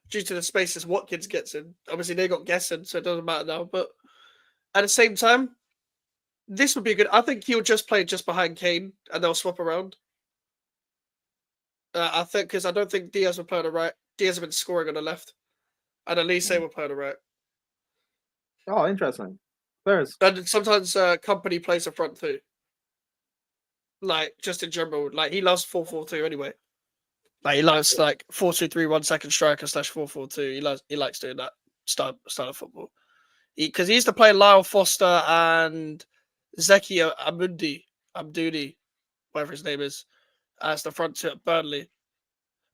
due to the spaces Watkins gets in. Obviously, they got guessing, so it doesn't matter now. But at the same time, this would be good. I think he'll just play just behind Kane and they'll swap around. I think because I don't think Diaz will play on the right. Diaz has been scoring on the left. And Elise will play on the right. Oh, interesting. There's And sometimes Company plays the front too. Like, just in general. Like, he loves 4-4-2 anyway. Like, he likes, 4-2-3-1 second striker / 4-4-2. He likes doing that style of football. Because he used to play Lyle Foster and Zeki Amdouni, whatever his name is, as the front two at Burnley.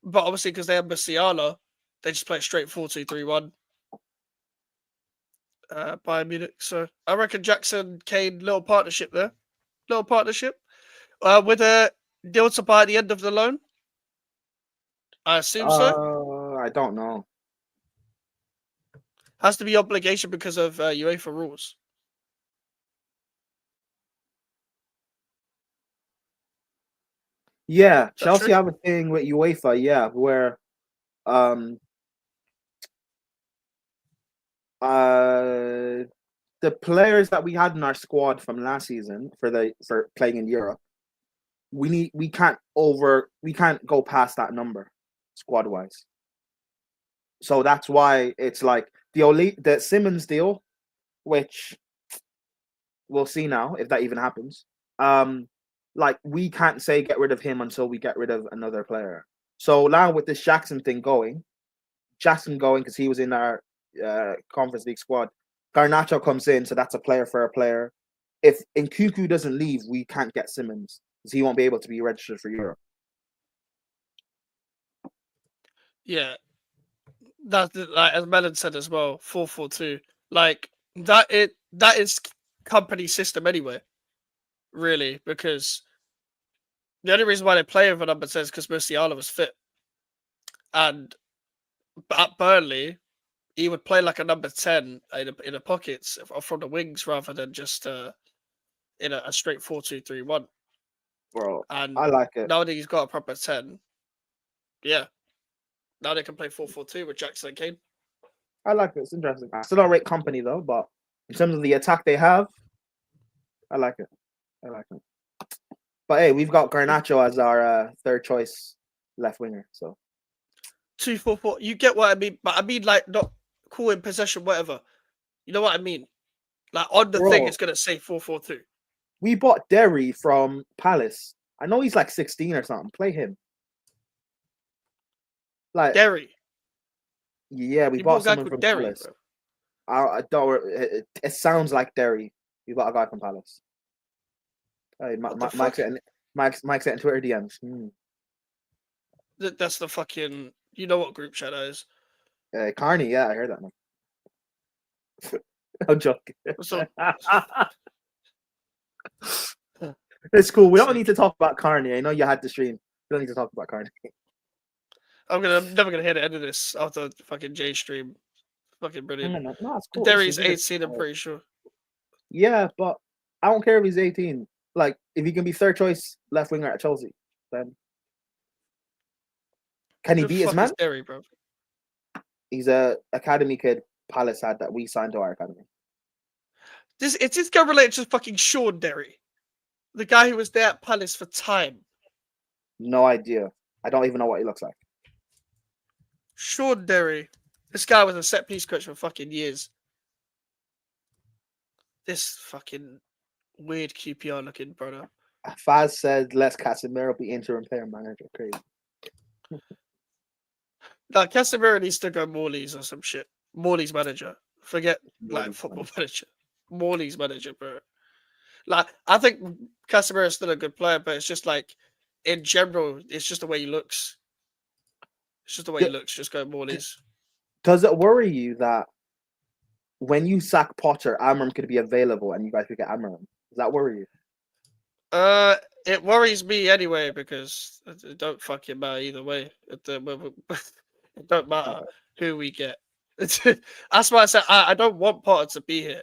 But obviously, because they have Musiala, they just play straight 4-2-3-1. Bayern Munich. So I reckon Jackson, Kane, little partnership there. Little partnership. With a deal to buy at the end of the loan. I assume so. I don't know. Has to be obligation because of UEFA rules. Yeah, Chelsea have a thing with UEFA, yeah, where the players that we had in our squad from last season for playing in Europe, we can't go past that number squad wise. So that's why it's like the Simmons deal, which we'll see now if that even happens. Like we can't say get rid of him until we get rid of another player. So now with this Jackson going because he was in our Conference League squad. Garnacho comes in, so that's a player for a player. If Nkunku doesn't leave, we can't get Simmons because he won't be able to be registered for Europe. Yeah, that's like as Melon said as well. 4-4-2, like that is company system anyway. Really, because the only reason why they play with a number 10 is because Musiala was fit, and at Burnley, he would play like a number 10 in the pockets or from the wings rather than just in a straight 4-2-3-1. Bro, and I like it. Now that he's got a proper 10, yeah, now they can play 4-4-2 with Jackson and Kane. I like it. It's interesting. I still don't rate company though, but in terms of the attack they have, I like it. But hey, we've got Garnacho as our third choice left winger. So 2-4-4. You get what I mean, but I mean like not cool in possession, whatever. You know what I mean? Like on the thing, it's gonna say 4-4-2. We bought Derry from Palace. I know he's like 16 or something. Play him. Like Derry. Yeah, we bought someone from Derry, Palace. I don't. It sounds like Derry. We bought a guy from Palace. Hey, Mike's getting Twitter DMs. That's the fucking. You know what group chat that is? Carney, yeah, I heard that. Man. I'm joking. It's cool. We don't need to talk about Carney. I know you had the stream. We don't need to talk about Carney. I'm never gonna hear the end of this after fucking J stream. fucking brilliant. No, it's cool. Derry's Listen, 18, I'm pretty sure. Yeah, but I don't care if he's 18. Like, if he can be third choice left winger at Chelsea, then can he Who the beat his fuck man? is Derry, bro? He's a academy kid Palace had that we signed to our academy. It's this guy related to fucking Sean Derry, the guy who was there at Palace for time. No idea. I don't even know what he looks like. Sean Derry. This guy was a set piece coach for fucking years. This fucking weird QPR looking brother. Faz said, "Let's Casemiro be interim player manager." Crazy. Like Casemiro needs to go Morley's or some shit. Morley's manager. Forget like Morley's football manager. manager. Morley's manager, bro. Like I think Casemiro is still a good player, but it's just like in general, it's just the way he looks. It's just the way he looks. Just go Morley's. Does it worry you that when you sack Potter, Amram could be available and you guys could get Amram? Does that worry you? It worries me anyway because it don't fucking matter either way. It don't matter who we get. That's why I said I don't want Potter to be here,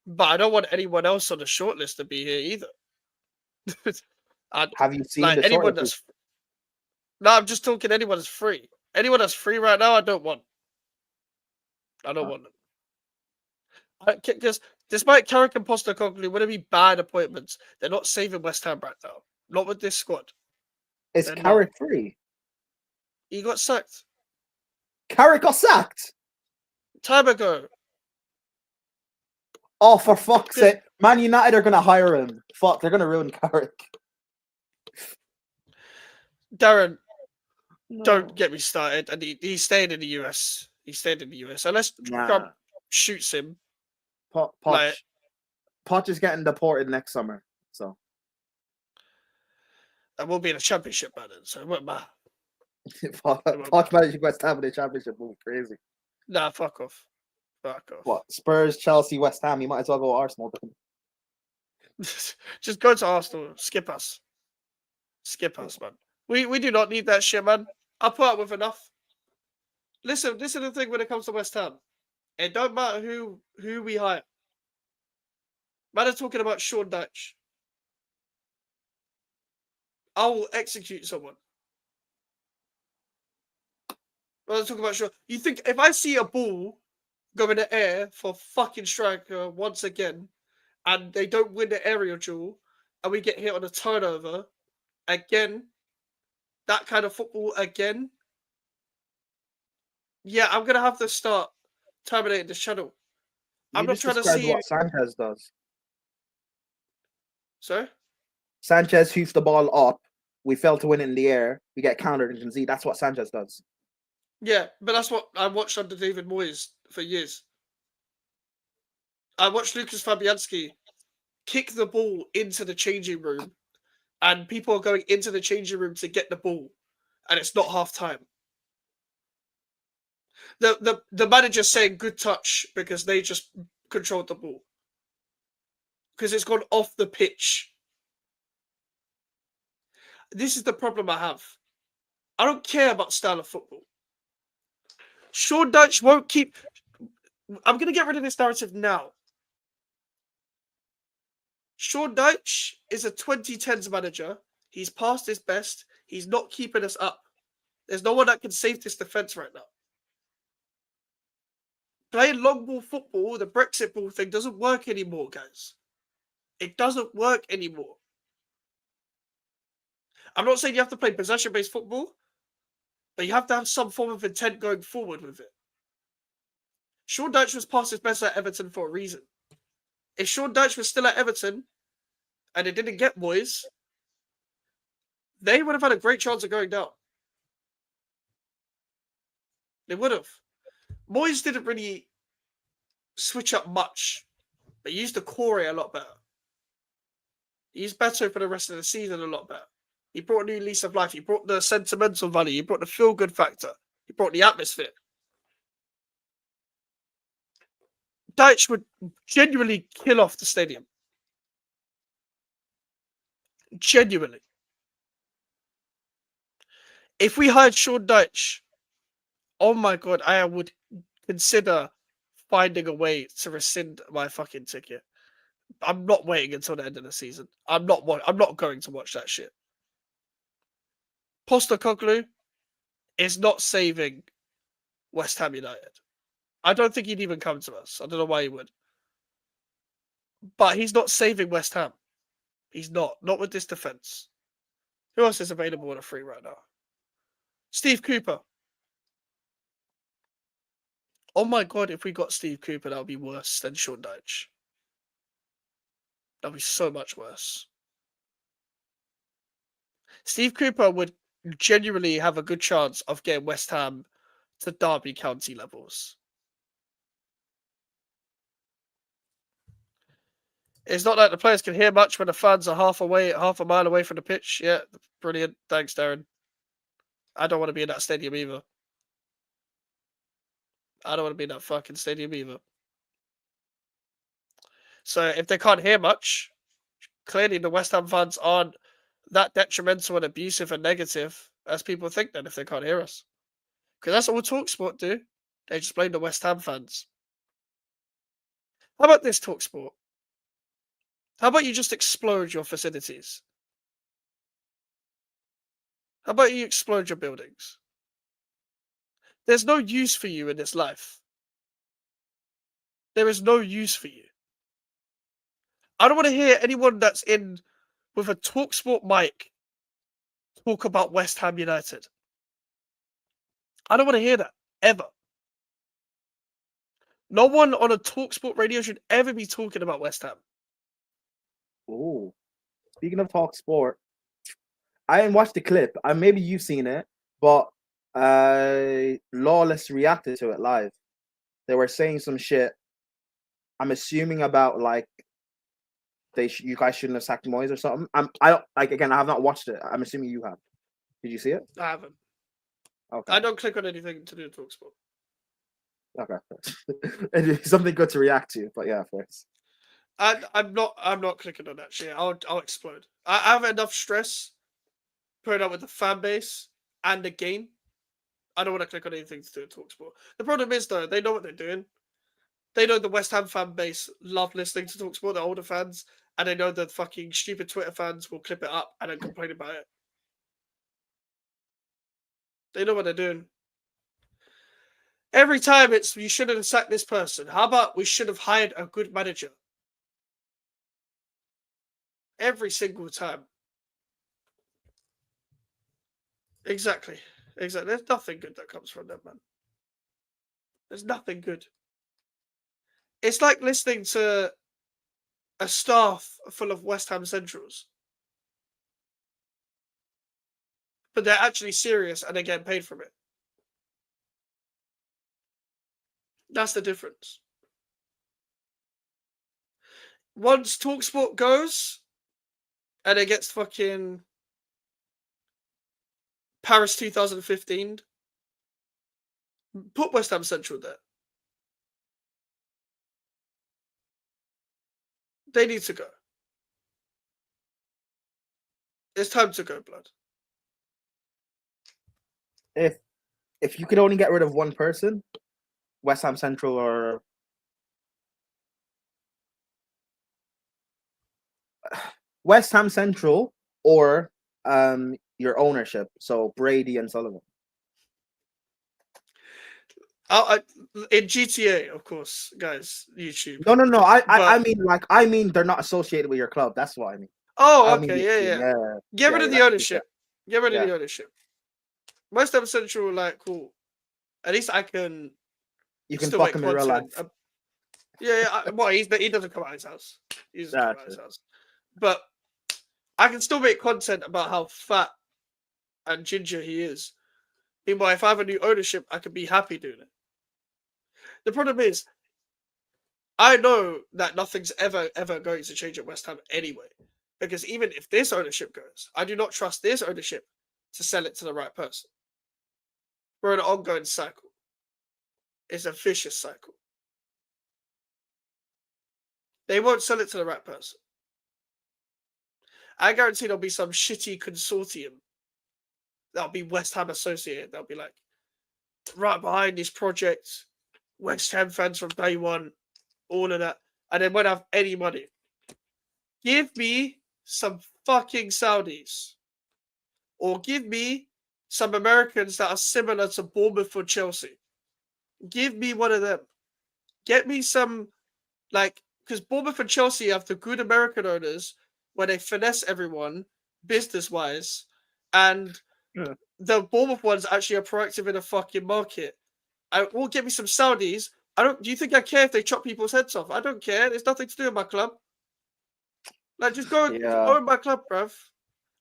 but I don't want anyone else on the shortlist to be here either. Have you seen Like the anyone shortlist? that's no, I'm just talking anyone that's free. Anyone that's free right now, I don't want. I don't want them. Because despite Carrick and Postecoglou wouldn't be bad appointments, they're not saving West Ham right now. Not with this squad. Is They're Carrick free? He got sacked Carrick got sacked. time ago. Oh, for fuck's sake! Man United are gonna hire him. Fuck, they're gonna ruin Carrick. Darren, No. don't get me started. And he stayed in the US. He stayed in the US. Unless Trump shoots him. Poch is getting deported next summer. So And we'll be in a championship by then, so it won't matter. Poch managing West Ham in the championship will be crazy. Nah, fuck off. Fuck off. What? Spurs, Chelsea, West Ham. You might as well go Arsenal. Just go to Arsenal. Skip us. Skip us, man. We do not need that shit, man. I'll put up with enough. Listen, this is the thing when it comes to West Ham. It don't matter who we hire. Man, I'm talking about Sean Dyche. I will execute someone. Man, I'm talking about Sean. You think if I see a ball go in the air for fucking striker once again, and they don't win the aerial duel, and we get hit on a turnover again, that kind of football again, yeah, I'm gonna have to start terminating this channel. I'm not trying to see what Sanchez does. Sorry? Sanchez hoofs the ball up. We fail to win it in the air. We get countered and concede. That's what Sanchez does. Yeah, but that's what I watched under David Moyes for years. I watched Lucas Fabianski kick the ball into the changing room, and people are going into the changing room to get the ball, and it's not half time. The manager's saying good touch because they just controlled the ball. Because it's gone off the pitch. This is the problem I have. I don't care about style of football. Sean Dyche won't keep... I'm going to get rid of this narrative now. Sean Dyche is a 2010s manager. He's past his best. He's not keeping us up. There's no one that can save this defense right now. Playing long ball football, the Brexit ball thing doesn't work anymore, guys. It doesn't work anymore. I'm not saying you have to play possession-based football, but you have to have some form of intent going forward with it. Sean Dyche was past his best at Everton for a reason. If Sean Dyche was still at Everton and they didn't get Moyes, they would have had a great chance of going down. They would have. Moyes didn't really switch up much, but he used the core a lot better. He's better for the rest of the season a lot better. He brought a new lease of life. He brought the sentimental value. He brought the feel-good factor. He brought the atmosphere. Dyche would genuinely kill off the stadium. Genuinely. If we hired Sean Dyche, oh my God, I would consider finding a way to rescind my fucking ticket. I'm not waiting until the end of the season. I'm not going to watch that shit. Postecoglou is not saving West Ham United. I don't think he'd even come to us. I don't know why he would. But he's not saving West Ham. He's not. Not with this defence. Who else is available on a free right now? Steve Cooper. Oh my God, if we got Steve Cooper, that would be worse than Sean Dyche. That would be so much worse. Steve Cooper would genuinely have a good chance of getting West Ham to Derby County levels. It's not like the players can hear much when the fans are half a mile away from the pitch. Yeah, brilliant. Thanks, Darren. I don't want to be in that stadium either. I don't want to be in that fucking stadium either. So if they can't hear much, clearly the West Ham fans aren't that detrimental and abusive and negative as people think then if they can't hear us. Because that's all TalkSport do. They just blame the West Ham fans. How about this, TalkSport? How about you just explode your facilities? How about you explode your buildings? There's no use for you in this life. There is no use for you. I don't want to hear anyone that's in with a TalkSport mic talk about West Ham United. I don't want to hear that, ever. No one on a TalkSport radio should ever be talking about West Ham. Oh, speaking of TalkSport, I didn't watch the clip. Maybe you've seen it, but Lawless reacted to it live. They were saying some shit. I'm assuming about like you guys shouldn't have sacked Moyes or something. I don't like again. I have not watched it. I'm assuming you have. Did you see it? I haven't. Okay. I don't click on anything to do with TalkSport. Okay. It's something good to react to, but yeah, first. I'm not clicking on that shit. I'll explode. I have enough stress putting up with the fan base and the game. I don't want to click on anything to do with TalkSport. The problem is though, they know what they're doing. They know the West Ham fan base love listening to TalkSport, the older fans, and they know the fucking stupid Twitter fans will clip it up and then complain about it. They know what they're doing. Every time it's, you shouldn't have sacked this person. How about we should have hired a good manager? Every single time. Exactly. There's nothing good that comes from them, man. There's nothing good. It's like listening to a staff full of West Ham Centrals. But they're actually serious and they're getting paid from it. That's the difference. Once TalkSport goes and it gets fucking Paris 2015, put West Ham Central there. They need to go. It's time to go, blood. If you could only get rid of one person, West Ham Central or West Ham Central or your ownership, so Brady and Sullivan. In GTA, of course, guys, YouTube. No. I mean they're not associated with your club. That's what I mean. Oh, okay, yeah. Get rid of the ownership. Get rid of the ownership. West Ham Central, like, cool. At least I can. You can fuck him in real life. Well, he doesn't come out of his house. He doesn't come out of his house. But I can still make content about how fat and ginger he is. Meanwhile, if I have a new ownership, I could be happy doing it. The problem is, I know that nothing's ever going to change at West Ham anyway. Because even if this ownership goes, I do not trust this ownership to sell it to the right person. We're in an ongoing cycle. It's a vicious cycle. They won't sell it to the right person. I guarantee there'll be some shitty consortium that'll be West Ham associated. They'll be like, right behind this project, West Ham fans from day one, all of that, and then won't have any money. Give me some fucking Saudis, or give me some Americans that are similar to Bournemouth or Chelsea. Give me one of them. Get me some, like, because Bournemouth and Chelsea have the good American owners where they finesse everyone business-wise, and the Bournemouth ones actually are proactive in the fucking market. I will get me some Saudis. Do you think I care if they chop people's heads off? I don't care. There's nothing to do with my club. Like, just go own my club, bruv.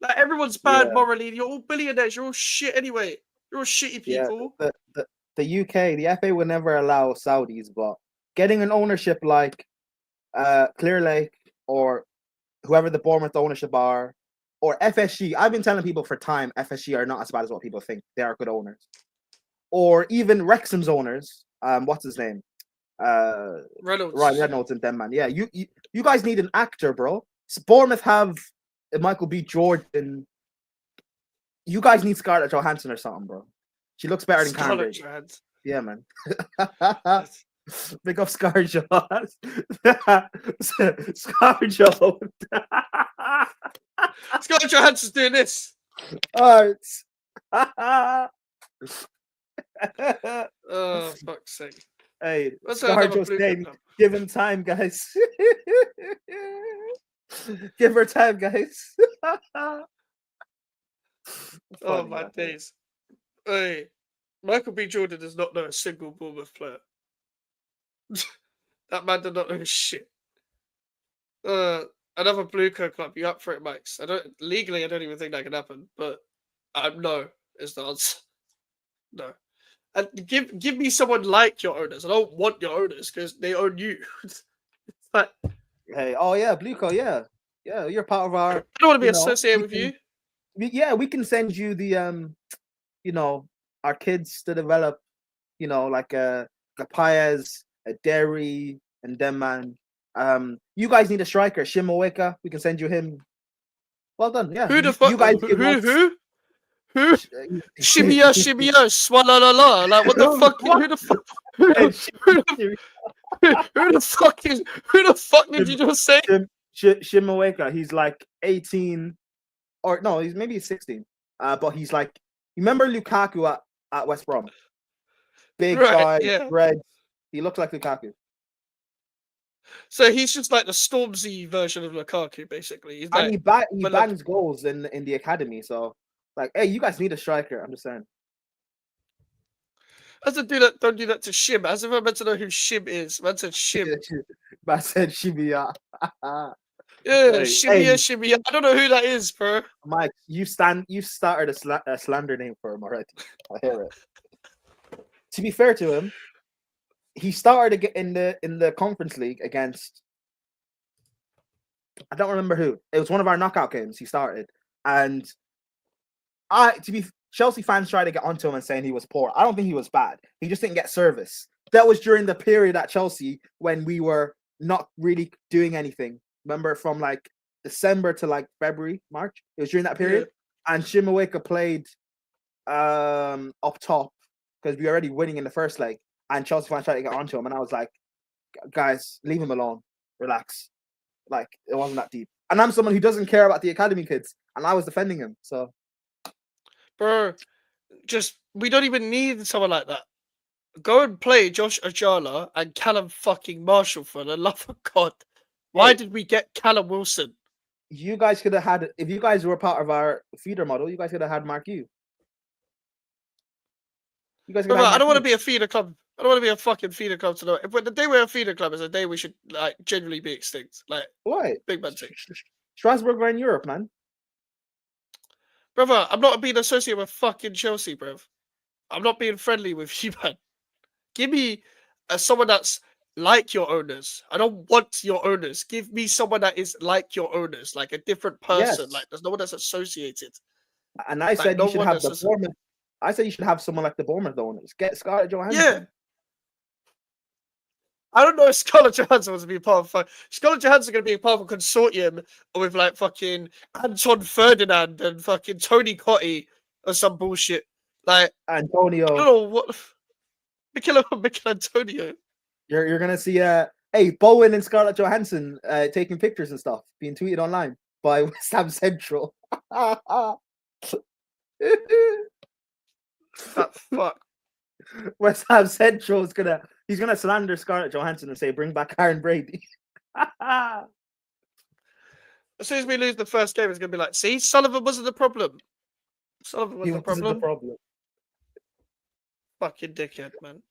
Like, everyone's bad morally. You're all billionaires. You're all shit anyway. You're all shitty people. Yeah, the UK, the FA would never allow Saudis, but getting an ownership like Clear Lake or whoever the Bournemouth ownership are, or FSG. I've been telling people for time, FSG are not as bad as what people think. They are good owners. Or even Wrexham's owners. What's his name? Reynolds. Right, Reynolds and them, man. Yeah, you guys need an actor, bro. Bournemouth have Michael B. Jordan. You guys need Scarlett Johansson or something, bro. She looks better than Cambridge. Yeah, man. Big up ScarJo. ScarJo. Scarlett Johansson's doing this. All right. Oh, fuck's sake. Hey, ScarJo's saying, give him time, guys. Give her time, guys. Oh, my days. Hey, Michael B. Jordan does not know a single Bournemouth player. That man did not know shit. Another Blue Coat club. You up for it, Mikes? I don't even think that can happen. But no is the answer. No. And give me someone like your owners. I don't want your owners because they own you. But hey, oh yeah, Blue Coat, yeah, you're part of our. I don't want to be associated with you. We can send you the our kids to develop, like a Paez, a Derry, and them, man. You guys need a striker, Shimaweka. We can send you him. Well done, yeah. Who the fuck? You guys who? Shibia, swalala. Like, what the fuck? Who the fuck did you just say? Shimaweka. He's like 18, or no, he's 16. But he's like, you remember Lukaku at West Brom? Big guy, red. He looks like Lukaku. So he's just like the Stormzy version of Lukaku, basically. He's like, and he bangs goals in the academy. So, like, hey, you guys need a striker. I'm just saying. Don't do that to Shim. As if I'm meant to know who Shim is. Man said Shim. Man said Shibia. Shibia. I don't know who that is, bro. Mike, you started a slander name for him already. I hear it. To be fair to him, he started in the Conference League against, I don't remember who. It was one of our knockout games. He started, and Chelsea fans tried to get onto him and saying he was poor. I don't think he was bad. He just didn't get service. That was during the period at Chelsea when we were not really doing anything. Remember, from like December to like February, March. It was during that period, and Shimaweka played up top because we were already winning in the first leg. And Chelsea fans tried to get onto him, and I was like, guys, leave him alone. Relax. Like, it wasn't that deep. And I'm someone who doesn't care about the academy kids, and I was defending him. So, bro, we don't even need someone like that. Go and play Josh Ajala and Callum fucking Marshall, for the love of God. Why did we get Callum Wilson? You guys could have had, if you guys were part of our feeder model, you guys could have had Mark Yu. You guys. I don't want to be a feeder club. I don't want to be a fucking feeder club to know. If the day we're a feeder club is a day we should like genuinely be extinct. Like, why? Big man thing. Strasbourg are in Europe, man. Brother, I'm not being associated with fucking Chelsea, bruv. I'm not being friendly with you, man. Give me someone that's like your owners. I don't want your owners. Give me someone that is like your owners, like a different person. Like, there's no one that's associated. And I said you should have the Bournemouth. I said you should have someone like the Bournemouth owners. Get Scarlett Johansson. Yeah. I don't know if Scarlett Johansson wants to be part of. Scarlett Johansson going to be a part of a consortium with like fucking Anton Ferdinand and fucking Tony Cotti or some bullshit. Like Antonio. I don't know what. Mikel Antonio. You're gonna see hey, Bowen and Scarlett Johansson taking pictures and stuff being tweeted online by West Ham Central. That fuck. West Ham Central is he's gonna slander Scarlett Johansson and say bring back Aaron Brady. As soon as we lose the first game, it's gonna be like, see, Sullivan wasn't the problem. Sullivan was He the wasn't problem. the problem. Fucking dickhead, man.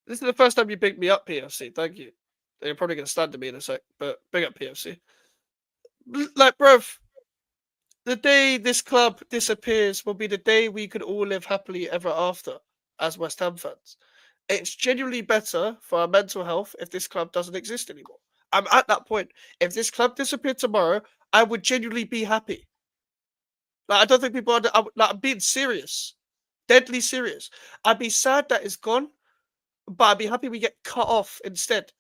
This is the first time you picked me up, PFC. Thank you. You're probably gonna stand to me in a sec, but big up PFC. Like, bruv, the day this club disappears will be the day we could all live happily ever after as West Ham fans. It's genuinely better for our mental health if this club doesn't exist anymore. I'm at that point. If this club disappeared tomorrow, I would genuinely be happy. Like, I don't think people are. I'm being serious, deadly serious. I'd be sad that it's gone, but I'd be happy we get cut off instead.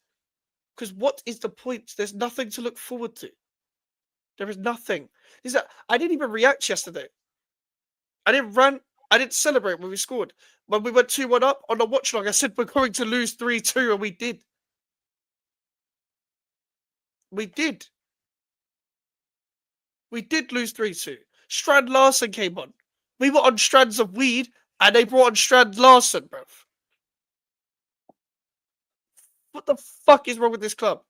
Because what is the point? There's nothing to look forward to. There is nothing. I didn't even react yesterday. I didn't rant. I didn't celebrate when we scored. When we went 2-1 up on the watch log, I said we're going to lose 3-2, and we did. We did. We did lose 3-2. Strand Larsen came on. We were on strands of weed, and they brought on Strand Larsen, bruv. What the fuck is wrong with this club?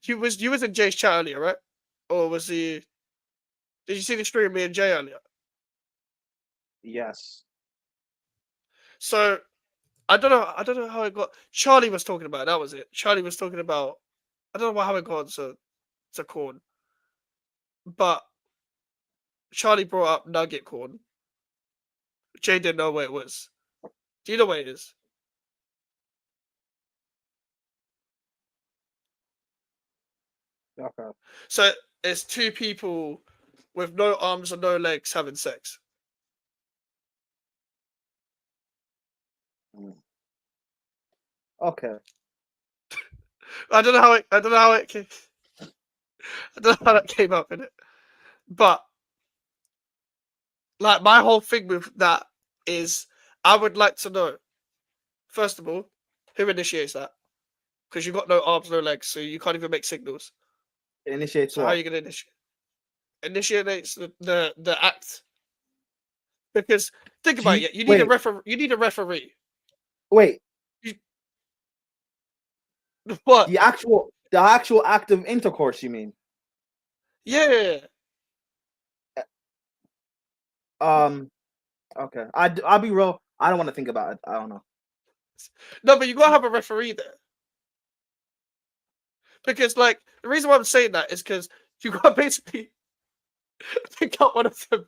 You was in Jay's chat earlier, right? Or was he? Did you see the stream of me and Jay earlier? Yes. So I don't know how it got. Charlie was talking about it, that was it. Charlie was talking about. I don't know how it got to corn, but Charlie brought up nugget corn. Jay didn't know where it was. Do you know where it is? Okay. So it's two people with no arms and no legs having sex. Okay. I don't know how it came. I don't know how that came up in it, but like my whole thing with that is, I would like to know, first of all, who initiates that? Because you've got no arms, no legs, so you can't even make signals. Initiates So what? how are you going to initiate? Initiates the act. Because think about it, you need a referee. You need a referee. Wait. What? The actual act of intercourse, you mean? Yeah. Okay. I'll be real. I don't want to think about it. I don't know. No, but you gotta have a referee there. Because, like, the reason why I'm saying that is because you gotta basically pick up one of them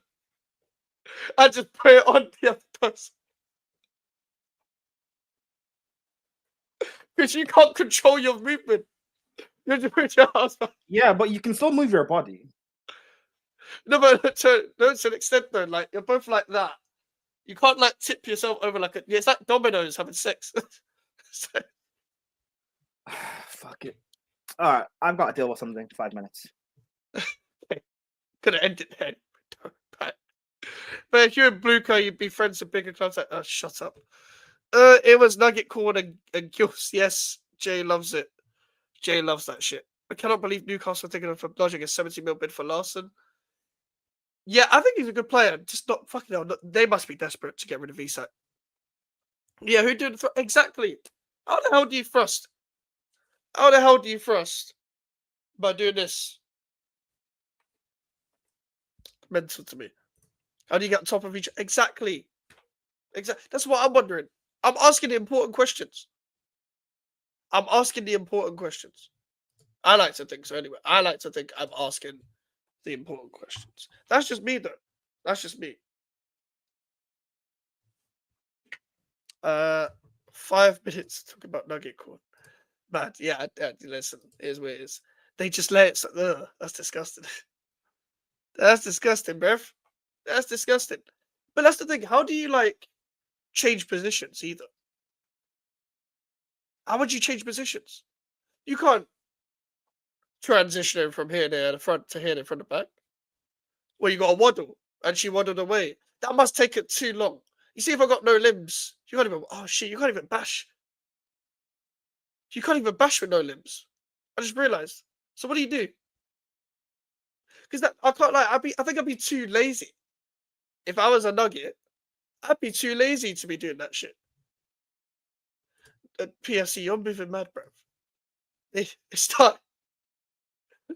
and just put it on the other person. Because you can't control your movement. You're just with your ass. Yeah, but you can still move your body. No, but to an extent though, like you're both like that. You can't like tip yourself over like it's like dominoes having sex. So... Fuck it. All right, I've got to deal with something. 5 minutes. Could have ended there. But if you're in Blue Car, you'd be friends with bigger clubs. Like, oh, shut up. It was Nugget Corn and Gills. Yes, Jay loves it. Jay loves that shit. I cannot believe Newcastle are taking him from dodging a 70 mil bid for Larsen. Yeah, I think he's a good player. Just not fucking hell. They must be desperate to get rid of Isak. Yeah, who did exactly? How the hell do you thrust? How the hell do you thrust by doing this? Mental to me. How do you get on top of each? Exactly. That's what I'm wondering. I'm asking the important questions. I like to think so anyway. I like to think I'm asking the important questions. That's just me, though. That's just me. 5 minutes to talk about Nugget Corn. But yeah, listen, here's where it is. They just let it. That's disgusting. That's disgusting, bruv. That's disgusting. But that's the thing. How do you like change positions either? How would you change positions? You can't transitioning from here to the front to here from the back. Well, you got a waddle, and she waddled away. That must take it too long. You see, if I got no limbs, you can't even. Oh shit, you can't even bash. You can't even bash with no limbs. I just realized. So what do you do? Because that I can't like. I think I'd be too lazy. If I was a nugget, I'd be too lazy to be doing that shit. PFC, you're moving mad, bro. It's not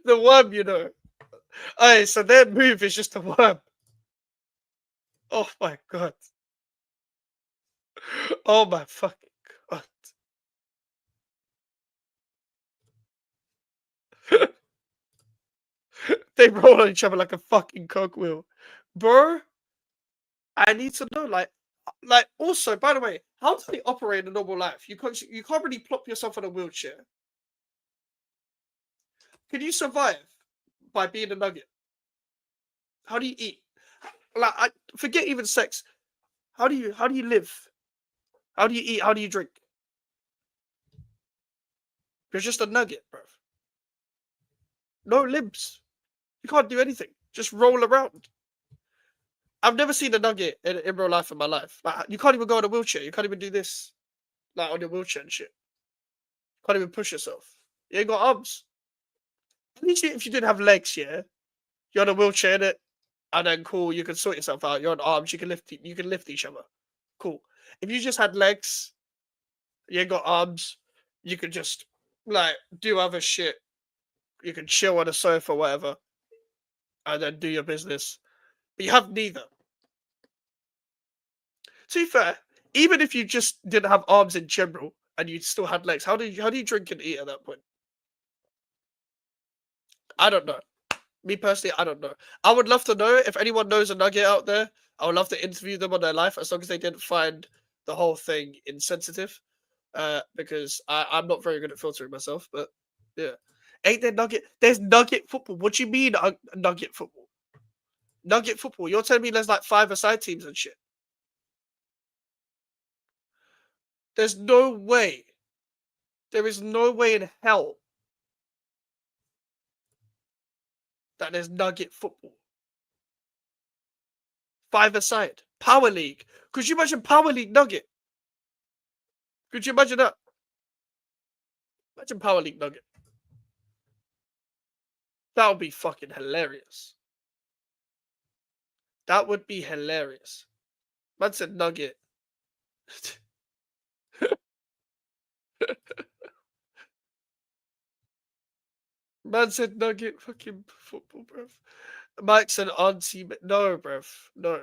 the worm, you know. Alright, so their move is just a worm. Oh my god. Oh my fucking god. They roll on each other like a fucking cogwheel. Bro, I need to know, like also, by the way, how do they operate in a normal life? You can't really plop yourself in a wheelchair. Can you survive by being a nugget? How do you eat? Like, I forget even sex. How do you live? How do you eat? How do you drink? You're just a nugget, bro. No limbs. You can't do anything. Just roll around. I've never seen a nugget in real life in my life. Like, you can't even go on a wheelchair. You can't even do this, like on your wheelchair and shit. You can't even push yourself. You ain't got arms. At least if you didn't have legs, yeah, you're on a wheelchair, innit? And then cool, you can sort yourself out. You're on arms. You can lift each other. Cool. If you just had legs, you ain't got arms. You could just like do other shit. You can chill on a sofa, whatever, and then do your business. But you have neither. To be fair, even if you just didn't have arms in general and you still had legs, how do you drink and eat at that point? I don't know. Me personally, I don't know. I would love to know if anyone knows a nugget out there. I would love to interview them on their life as long as they didn't find the whole thing insensitive. Because I'm not very good at filtering myself, but yeah. Ain't there nugget? There's nugget football. What do you mean nugget football? Nugget football. You're telling me there's like 5-a-side teams and shit. There's no way. There is no way in hell that there's nugget football. 5-a-side. Power League. Could you imagine Power League nugget? Could you imagine that? Imagine Power League nugget. That would be fucking hilarious. That would be hilarious. Man said nugget. Man said nugget fucking football, bruv. Mike said auntie. No, bruv. No.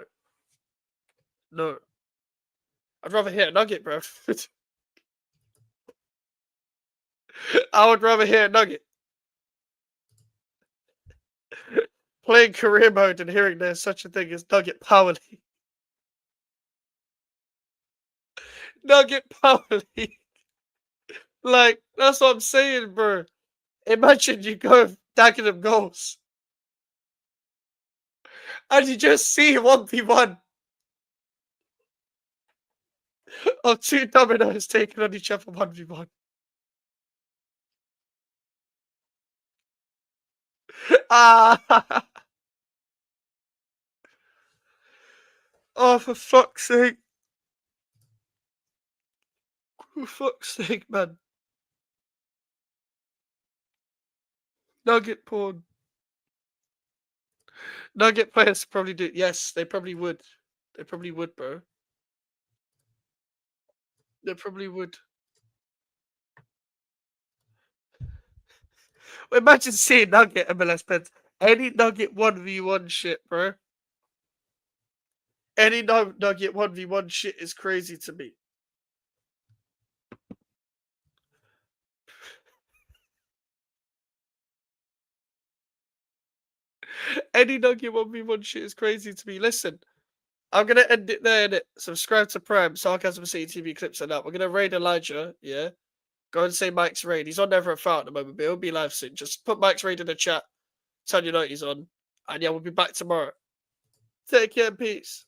No. I'd rather hear a nugget, bruv. I would rather hear a nugget. Playing career mode and hearing there's such a thing as Nugget Power League. Nugget Power League. Like, that's what I'm saying, bro. Imagine you go tagging them goals. And you just see 1v1 of 2 dominoes taking on each other 1v1. Ah! Oh, for fuck's sake. For fuck's sake, man. Nugget porn. Nugget players probably do. Yes, they probably would. They probably would, bro. They probably would. Imagine seeing Nugget MLS pens. Any Nugget 1v1 shit, bro. Any Nugget 1v1 shit is crazy to me. Any Nugget 1v1 shit is crazy to me. Listen, I'm going to end it there, innit? Subscribe to Prime, Sarcasm City TV clips and that. We're going to raid Elijah, yeah? Go and say Mike's raid. He's on Never a Foul at the moment, but he'll be live soon. Just put Mike's raid in the chat. Tell you know he's on. And yeah, we'll be back tomorrow. Take care and peace.